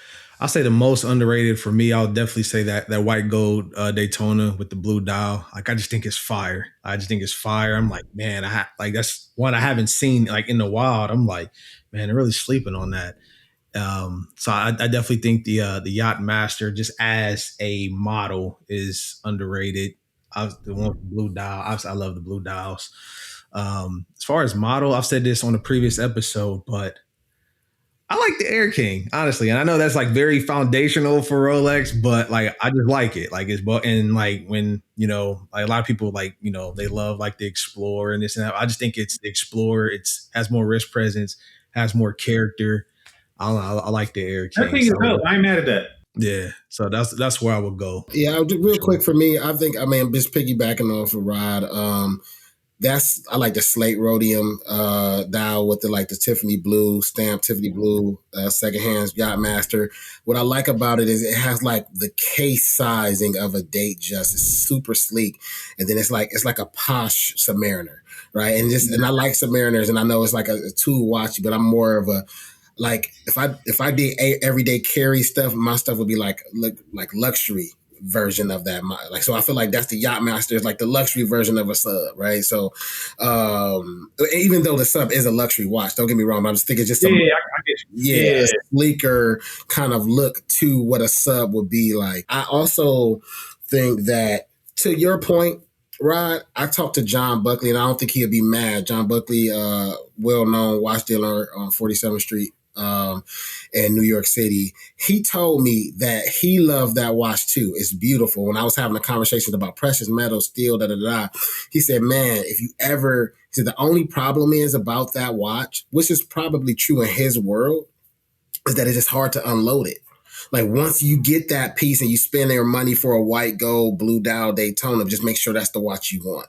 I'll say the most underrated for me, I'll definitely say that white gold Daytona with the blue dial. Like, I just think it's fire. I just think it's fire. I'm like, man, like that's one I haven't seen like in the wild. I'm like, man, they're really sleeping on that. So I definitely think the Yacht Master just as a model is underrated. The one with the blue dial. Obviously, I love the blue dials. As far as model, I've said this on a previous episode, but I like the Air King, honestly. And I know that's like very foundational for Rolex, but like I just like it. Like and like when, like a lot of people like, they love like the Explorer and this and that. I just think it's the Explorer. It's has more wrist presence, has more character. I don't know, I like the Air King. That thing is dope. I ain't mad at that. Yeah. So that's where I would go. Yeah, real quick for me, I think, just piggybacking off of Rod, I like the slate rhodium dial with the Tiffany blue stamp, Tiffany blue secondhand Yacht Master. What I like about it is it has like the case sizing of a Datejust. It's super sleek, and then it's like a posh Submariner, right? And I like Submariners, and I know it's like a two watch, but I'm more of a like if I did everyday carry stuff, my stuff would be like luxury version of that. So I feel like that's the Yacht Master is like the luxury version of a sub, right? So even though the sub is a luxury watch, don't get me wrong, but I'm just thinking just I get you. a sleeker kind of look to what a sub would be like. I also think that, to your point, Rod, I talked to John Buckley, and I don't think he'd be mad. John Buckley, well-known watch dealer on 47th Street in New York City. He told me that he loved that watch too. It's beautiful. When I was having a conversation about precious metal, steel, he said, man, he said the only problem is about that watch, which is probably true in his world, is that it's just hard to unload it. Like once you get that piece and you spend your money for a white gold blue dial Daytona, just make sure that's the watch you want,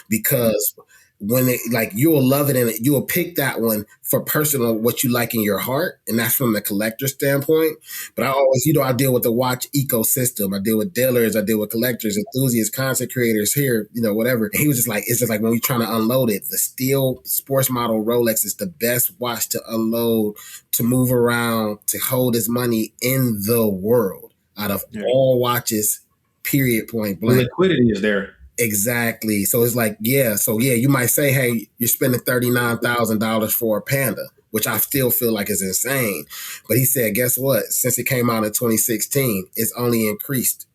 because when you'll love it and you'll pick that one for personal, what you like in your heart. And that's from the collector standpoint. But I always, I deal with the watch ecosystem. I deal with dealers, I deal with collectors, enthusiasts, content creators here, whatever. And he was just like, it's just like when we're trying to unload it, the steel sports model Rolex is the best watch to unload, to move around, to hold his money in the world out of all watches, period, point blank. The liquidity is there. Exactly. So it's like, you might say, hey, you're spending $39,000 for a Panda, which I still feel like is insane. But he said, guess what? Since it came out in 2016, it's only increased.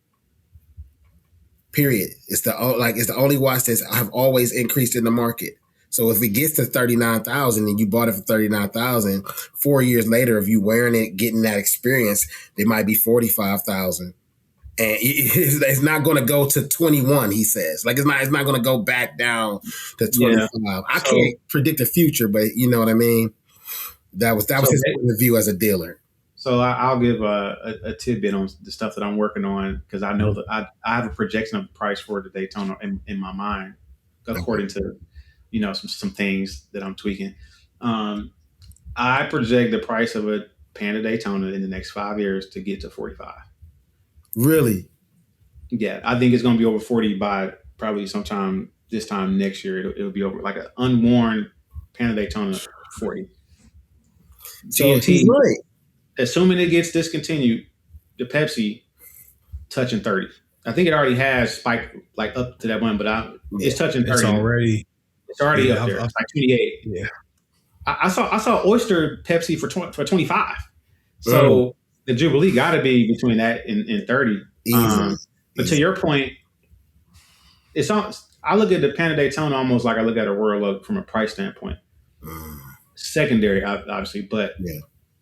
Period. It's the only watch that have always increased in the market. So if it gets to 39,000 and you bought it for 39,000, 4 years later, if you wearing it, getting that experience, it might be 45,000. And it's not going to go to 21, he says. Like, it's not going to go back down to 25. Yeah. I can't predict the future, but you know what I mean? That was his point of view as a dealer. So I'll give a tidbit on the stuff that I'm working on, because I know that I have a projection of the price for the Daytona in my mind, according to, some things that I'm tweaking. I project the price of a Panda Daytona in the next 5 years to get to 45. Really? Yeah, I think it's going to be over 40 by probably sometime this time next year. It'll be over, like an unworn Panda Daytona 40. So GMT, he's right. Assuming it gets discontinued, the Pepsi touching 30. I think it already has spiked like up to that one, but it's touching 30. It's already up there. It's like 28. Yeah. I saw Oyster Pepsi for 25. So the Jubilee got to be between that and 30. But to your point, I look at the Panda Daytona almost like I look at a Royal Oak from a price standpoint. Secondary, obviously, but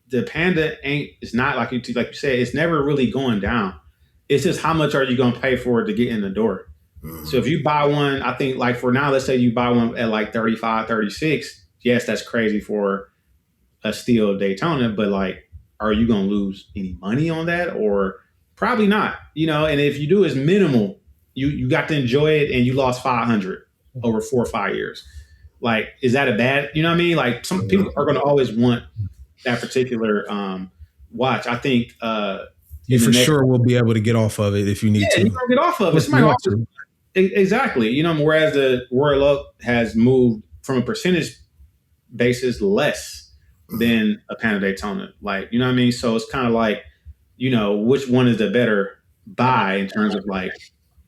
the Panda it's not like you said, it's never really going down. It's just how much are you going to pay for it to get in the door. So if you buy one, I think like for now, let's say you buy one at like 35, 36. Yes, that's crazy for a steel Daytona, but like, are you going to lose any money on that? Or probably not, and if you do, it's minimal. You got to enjoy it and you lost 500 over 4 or 5 years. Like, is that a bad, you know what I mean? Like some people are going to always want that particular watch. I think for sure we'll be able to get off of it if you need to. Yeah, you can get off of it. Exactly. Whereas the Royal Oak has moved from a percentage basis less than a Panda Daytona. Like, you know what I mean? So it's kind of like, which one is the better buy in terms of like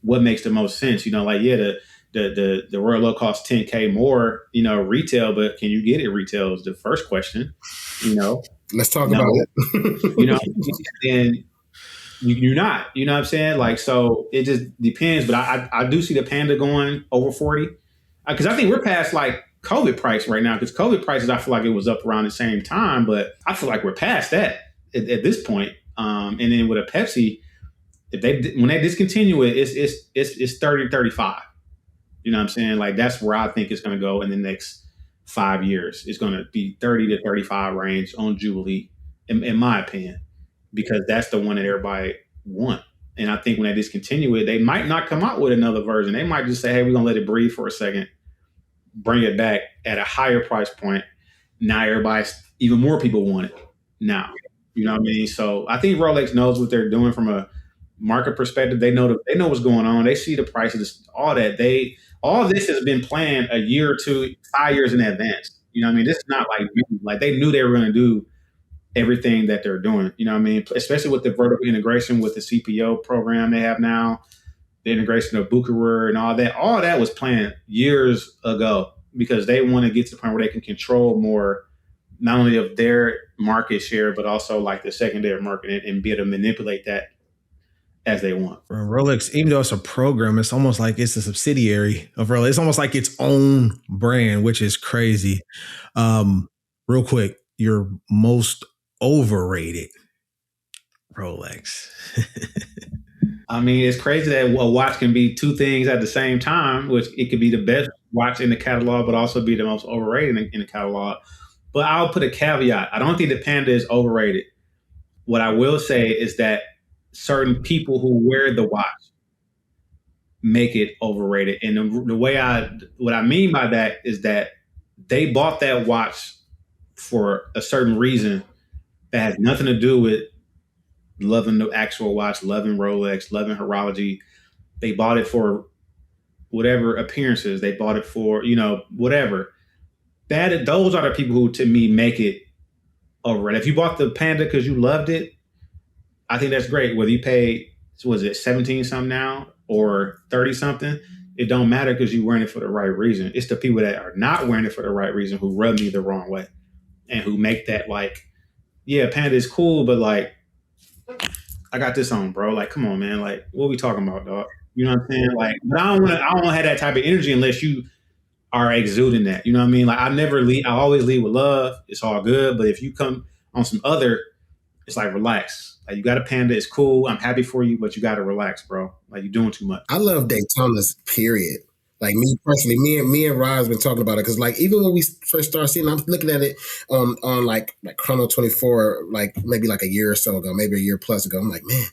what makes the most sense. Like the Royal Low costs $10K more, retail, but can you get it retail is the first question. Let's talk about it. And you're not. You know what I'm saying? Like, so it just depends. But I do see the Panda going over 40 because I think we're past like COVID price right now. Because COVID prices, I feel like it was up around the same time, but I feel like we're past that at this point. And then with a Pepsi, when they discontinue it, it's 30 to 35. You know what I'm saying? Like that's where I think it's going to go in the next 5 years. It's going to be 30 to 35 range on Jubilee, in my opinion, because that's the one that everybody want. And I think when they discontinue it, they might not come out with another version. They might just say, hey, we're going to let it breathe for a second, bring it back at a higher price point. Now even more people want it now. You know what I mean? So I think Rolex knows what they're doing from a market perspective. They know what's going on. They see the prices, all that. All this has been planned a year or two, 5 years in advance. You know what I mean? This is not like they knew they were going to do everything that they're doing. You know what I mean? Especially with the vertical integration with the CPO program they have now, the integration of Bucherer and all that. All that was planned years ago because they want to get to the point where they can control more, not only of their market share, but also like the secondary market and be able to manipulate that as they want. Rolex, even though it's a program, it's almost like it's a subsidiary of Rolex. It's almost like its own brand, which is crazy. Real quick, your most overrated Rolex. I mean, it's crazy that a watch can be two things at the same time, which it could be the best watch in the catalog, but also be the most overrated in the catalog. But I'll put a caveat. I don't think the Panda is overrated. What I will say is that certain people who wear the watch make it overrated. And what I mean by that is that they bought that watch for a certain reason that has nothing to do with loving the actual watch, loving Rolex, loving horology. They bought it for whatever appearances. They bought it for, whatever. Those are the people who, to me, make it overrated. If you bought the Panda because you loved it, I think that's great. Whether you paid, was it 17 something now or 30 something, it don't matter because you're wearing it for the right reason. It's the people that are not wearing it for the right reason who rub me the wrong way and who make that like, yeah, Panda is cool, but like, I got this on, bro. Like, come on, man. Like, what are we talking about, dog? You know what I'm saying? Like, but I don't want to have that type of energy unless you are exuding that. You know what I mean? Like, I always lead with love. It's all good. But if you come on some other, it's like, relax. Like, you got a Panda. It's cool. I'm happy for you, but you got to relax, bro. Like, you're doing too much. I love Daytonas, period. Like me personally, me and Rod's been talking about it because like even when we first started seeing, I'm looking at it on like Chrono 24, like maybe like a year or so ago, maybe a year plus ago. I'm like, man,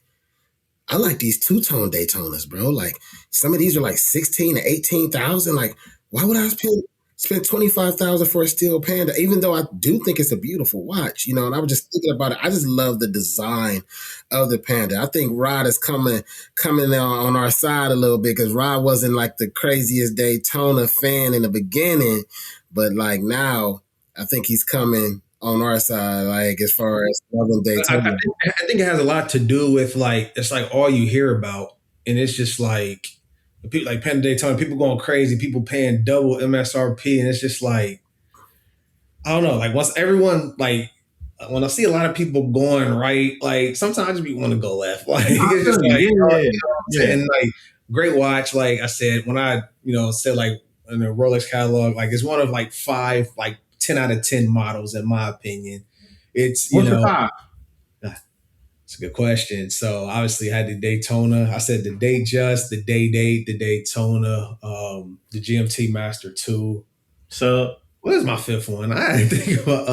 I like these two-tone Daytonas, bro. Like some of these are like 16 to 18,000. Like, why would I spend 25,000 for a steel Panda? Even though I do think it's a beautiful watch, and I was just thinking about it. I just love the design of the Panda. I think Rod is coming on our side a little bit because Rod wasn't like the craziest Daytona fan in the beginning, but like now I think he's coming on our side, like as far as loving Daytona. I think it has a lot to do with like, it's like all you hear about. And it's just like Panda Daytona, people going crazy, people paying double MSRP. And it's just like, I don't know, like once everyone, like when I see a lot of people going right, like sometimes I just want to go left. Like it's just like, and like great watch. Like I said, when I, said like in the Rolex catalog, like it's one of like 5, like 10 out of 10 models in my opinion. It's, What's the 5? It's a good question. So obviously I had the Daytona. I said the Datejust, the Day-Date, the Daytona, the GMT Master 2. So what is my 5th one? I had to think about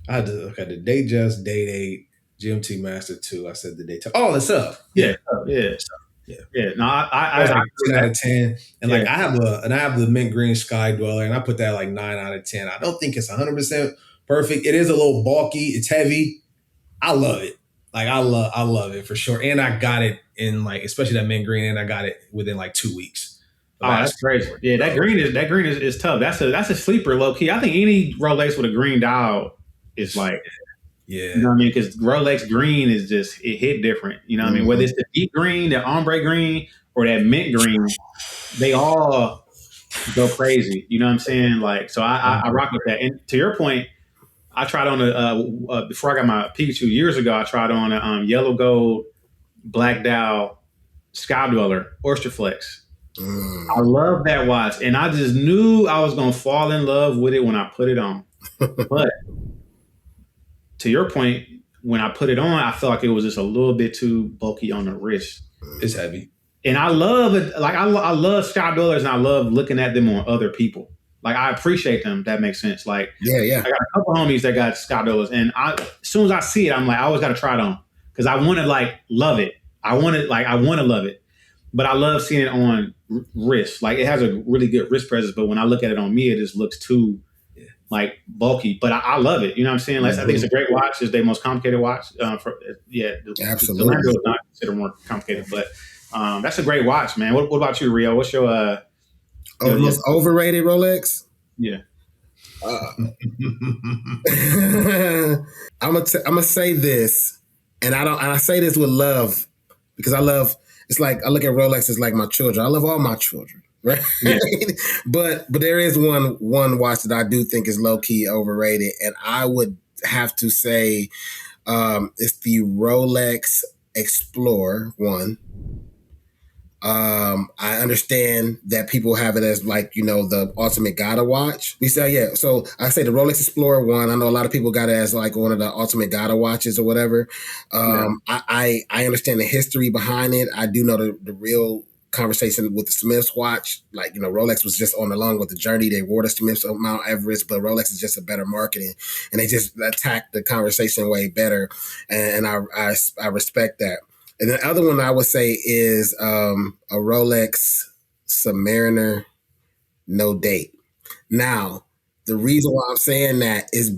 the Datejust, Day-Date, GMT Master 2. I said the Daytona. Oh, it's up. Yeah. No, I was like 10 out of 10. And like I have the mint green Sky Dweller, and I put that like 9 out of 10. I don't think it's 100% perfect. It is a little bulky. It's heavy. I love it. Like I love it for sure. And I got it in like, especially that mint green, and I got it within like 2 weeks. Oh, that's crazy. Yeah, that green is tough. That's a sleeper low key. I think any Rolex with a green dial is like Yeah. You know what I mean? Because Rolex green is just, it hit different. You know what I mean? Whether it's the deep green, the ombre green, or that mint green, they all go crazy. You know what I'm saying? Like, so I rock with that. And to your point, I tried on before I got my Pikachu years ago, I tried on a yellow gold black dial Sky Dweller Oysterflex. I love that watch, and I just knew I was gonna fall in love with it when I put it on. But to your point, when I put it on, I felt like it was just a little bit too bulky on the wrist. It's heavy. And I love it. Like I love Sky Dwellers, and I love looking at them on other people. Like I appreciate them. That makes sense. Like Yeah. I got a couple homies that got Sky Dwellers, and as soon as I see it, I'm like, I always got to try it on because I want to like love it. I want to love it. But I love seeing it on wrist. Like it has a really good wrist presence, but when I look at it on me, it just looks too like bulky. But I love it. You know what I'm saying? Like I think it's a great watch. It's their most complicated watch. Absolutely. The Lando is not considered more complicated, but that's a great watch, man. What about you, Rio? What's your most overrated Rolex? Yeah. I'm gonna say this, and I say this with love because I love. It's like I look at Rolex as like my children. I love all my children, right? Yeah. but there is one watch that I do think is low key overrated, and I would have to say it's the Rolex Explorer 1. I understand that people have it as like, the ultimate Gata watch. We say, yeah. So I say the Rolex Explorer 1. I know a lot of people got it as like one of the ultimate Gata watches or whatever. I understand the history behind it. I do know the real conversation with the Smiths watch. Like, Rolex was just on along with the journey. They wore the Smiths on Mount Everest, but Rolex is just a better marketing. And they just attacked the conversation way better. And I respect that. And the other one I would say is a Rolex Submariner no date. Now, the reason why I'm saying that is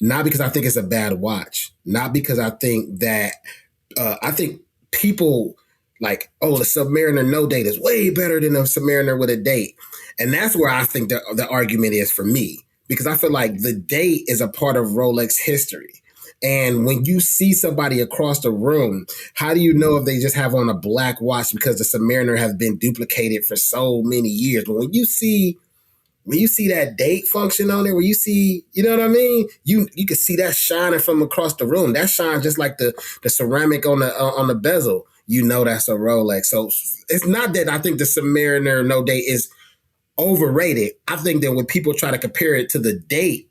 not because I think it's a bad watch, not because I think that I think people like, the Submariner no date is way better than a Submariner with a date. And that's where I think the argument is for me, because I feel like the date is a part of Rolex history. And when you see somebody across the room, how do you know if they just have on a black watch because the Submariner has been duplicated for so many years? But when you see that date function on it, where you see, you know what I mean? You can see that shining from across the room. That shines just like the ceramic on the bezel. You know that's a Rolex. So it's not that I think the Submariner no date is overrated. I think that when people try to compare it to the date,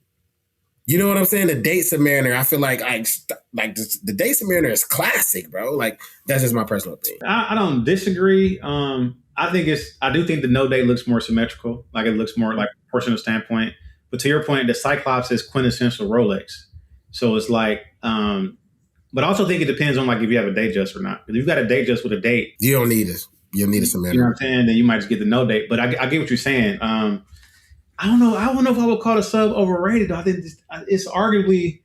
you know what I'm saying? The date Submariner, I feel like the date Submariner is classic, bro. Like that's just my personal opinion. I don't disagree. I do think the no date looks more symmetrical. Like it looks more like personal standpoint. But to your point, the Cyclops is quintessential Rolex. So it's like, but I also think it depends on like if you have a date just or not. If you've got a date just with a date, you don't need it. You don't need a Submariner. You know what I'm saying? Then you might just get the no date. But I get what you're saying. I don't know. I don't know if I would call the sub overrated. I think it's arguably,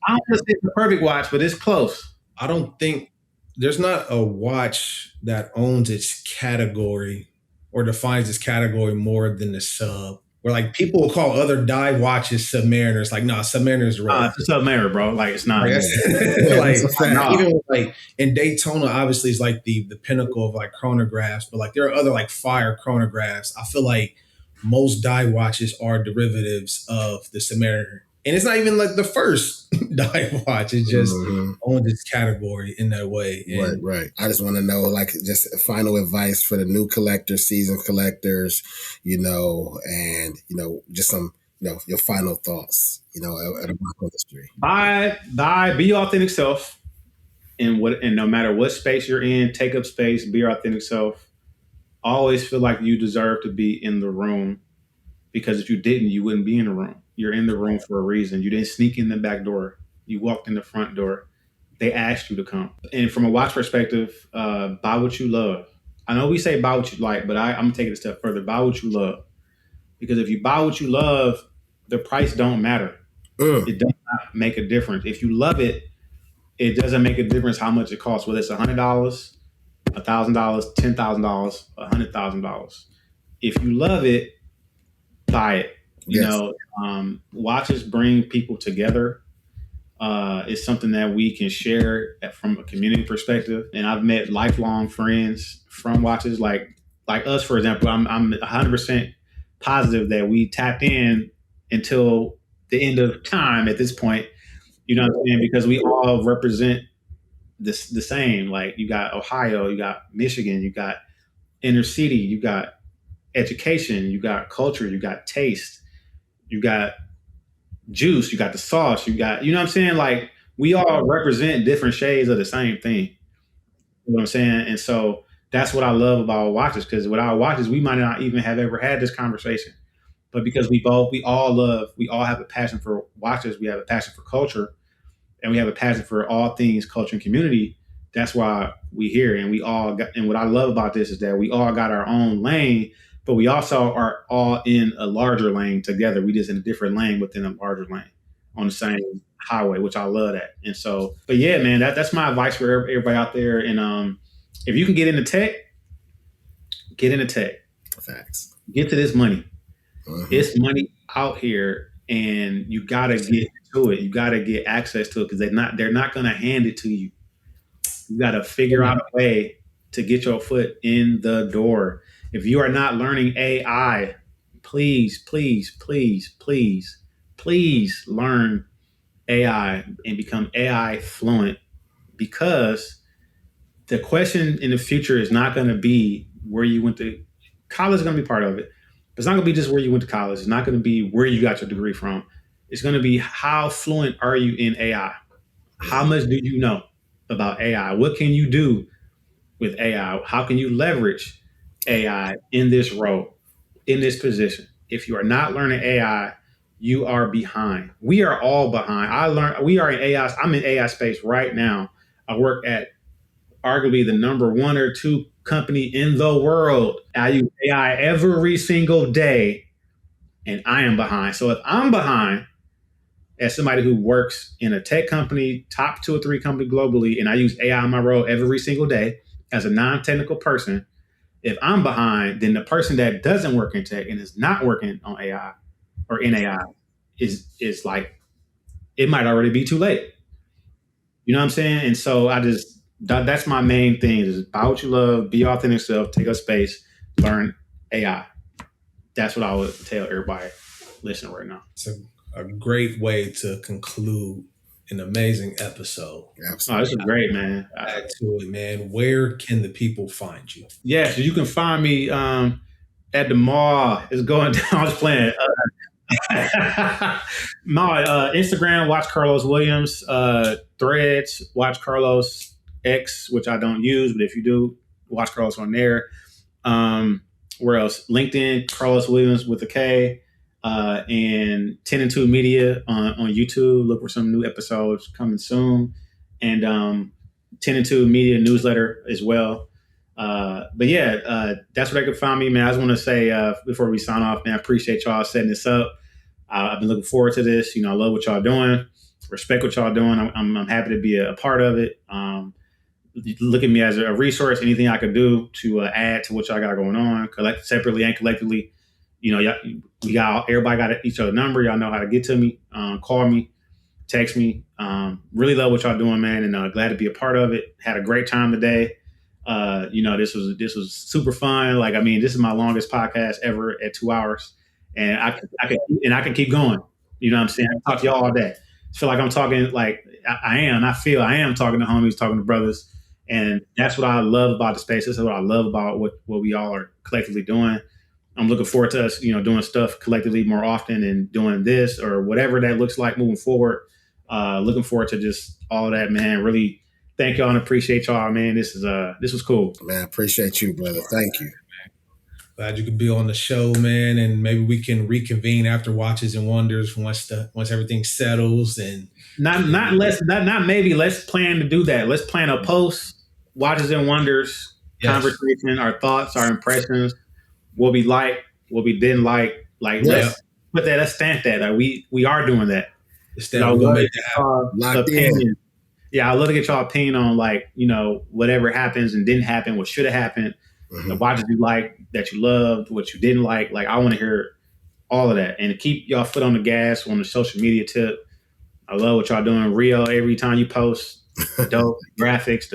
I don't want to say it's the perfect watch, but it's close. I don't think there's not a watch that owns its category or defines its category more than the sub. Where like people will call other dive watches Submariners. Like, no, Submariner is the Rolex. It's a Submariner, bro. Like it's not. Even like in Daytona, obviously is like the pinnacle of like chronographs, but like there are other like fire chronographs. I feel like most dive watches are derivatives of the Submariner. And it's not even like the first dive watch. It just owns its category in that way. And right. I just want to know, like, just final advice for the new collectors, seasoned collectors, and, just some, your final thoughts, at the industry. Be your authentic self. And no matter what space you're in, take up space, be your authentic self. Always feel like you deserve to be in the room, because if you didn't, you wouldn't be in the room. You're in the room for a reason. You didn't sneak in the back door. You walked in the front door. They asked you to come. And from a watch perspective, buy what you love. I know we say buy what you like, but I'm going to take it a step further. Buy what you love. Because if you buy what you love, the price don't matter. It does not make a difference. If you love it, it doesn't make a difference how much it costs, whether it's $100, $1,000, $10,000, $100,000. If you love it, buy it. You Yes. know, watches bring people together. It's something that we can share from a community perspective. And I've met lifelong friends from watches, like us, for example. I'm 100% positive that we tapped in until the end of time at this point. You know what I'm saying? Because we all represent this the same. Like you got Ohio, you got Michigan, you got inner city, you got education, you got culture, you got taste, you got juice, you got the sauce, you got, you know what I'm saying? Like we all represent different shades of the same thing. You know what I'm saying? And so that's what I love about watches, because without watches, we might not even have ever had this conversation. But because we all have a passion for watches, we have a passion for culture, and we have a passion for all things culture and community. That's why we here, and we all got. And what I love about this is that we all got our own lane, but we also are all in a larger lane together. We just in a different lane within a larger lane on the same highway, which I love that. And so, but yeah, man, that's my advice for everybody out there. And if you can get into tech, get into tech. Facts. Get to this money. Mhm. It's money out here, and you gotta get to it. You gotta get access to it, because they're not gonna hand it to you. You gotta figure out a way to get your foot in the door. If you are not learning AI, please, please, please, please, please learn AI and become AI fluent, because the question in the future is not going to be where you went to college. Is going to be part of it. It's not going to be just where you went to college. It's not going to be where you got your degree from. It's going to be how fluent are you in AI? How much do you know about AI? What can you do with AI? How can you leverage AI in this role, in this position? If you are not learning AI, you are behind. We are all behind. We are in AI. I'm in AI space right now. I work at arguably the number 1 or 2 company in the world. I use AI every single day, and I am behind. So if I'm behind as somebody who works in a tech company, top 2 or 3 company globally, and I use AI in my role every single day as a non-technical person, if I'm behind, then the person that doesn't work in tech and is not working on AI or in AI is like, it might already be too late. You know what I'm saying? And so that's my main thing is buy what you love, be authentic self, take up space, learn AI. That's what I would tell everybody listening right now. It's a great way to conclude an amazing episode. Absolutely. Oh, this is great, man. Back to it, man. Where can the people find you? Yeah, so you can find me at the mall. It's going down. I was playing. My Instagram, watch Karlos Williams. Threads, watch Karlos X, which I don't use, but if you do, watch Karlos on there. Where else? LinkedIn, Karlos Williams with a K. And 10 and 2 Media on YouTube. Look for some new episodes coming soon. And 10 and 2 Media newsletter as well. But yeah, that's where they can find me, man. I just want to say before we sign off, man, I appreciate y'all setting this up. I've been looking forward to this. You know, I love what y'all doing. Respect what y'all doing. I'm happy to be a part of it. Look at me as a resource. Anything I could do to add to what y'all got going on, separately and collectively. You know, everybody got each other's number. Y'all know how to get to me. Call me, text me. Really love what y'all doing, man, and glad to be a part of it. Had a great time today. You know, this was super fun. Like, I mean, this is my longest podcast ever at 2 hours, and I can keep going. You know what I'm saying? I talk to y'all all day. I feel like I'm talking like I am. I feel I am talking to homies, talking to brothers, and that's what I love about the space. This is what I love about what we all are collectively doing. I'm looking forward to us, you know, doing stuff collectively more often and doing this or whatever that looks like moving forward. Looking forward to just all of that, man. Really thank y'all and appreciate y'all, man. This was cool. Man, appreciate you, brother. Thank you. Glad you could be on the show, man, and maybe we can reconvene after Watches and Wonders once everything settles. And maybe. Let's plan to do that. Let's plan a post Watches and Wonders conversation, our thoughts, our impressions, what we like, what we didn't like. Like let's put that. Let's stamp that. Like, we are doing that. We'll make that happen. Yeah, I'd love to get y'all opinion on, like, you know, whatever happens and didn't happen, what should have happened, the watches you like, that you loved, what you didn't like. Like, I want to hear all of that, and keep y'all foot on the gas on the social media tip. I love what y'all doing. Real every time you post, dope graphics.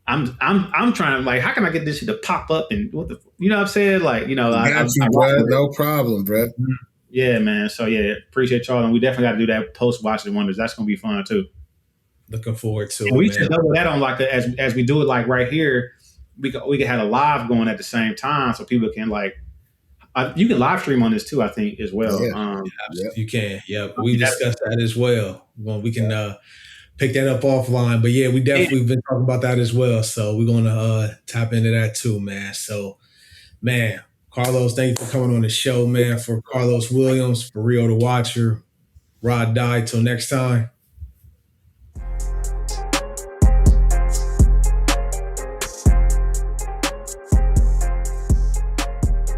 I'm trying to like, how can I get this shit to pop up and what the, you know what I'm saying? Like, you know, Got you, bro. No problem, bro. Yeah, man. So yeah, appreciate y'all, and we definitely got to do that post watching wonders. That's gonna be fun too. Looking forward to and it, we man. should double that on like as we do it like right here. We can have a live going at the same time so people can like. You can live stream on this too, I think, as well. Yeah, you can. Yep, we discussed that as well. Well, we can pick that up offline, but yeah, we definitely been talking about that as well. So we're gonna tap into that too, man. So, man, Karlos, thank you for coming on the show, man. For Karlos Williams, for Rio the Watcher, Rod Die. Till next time.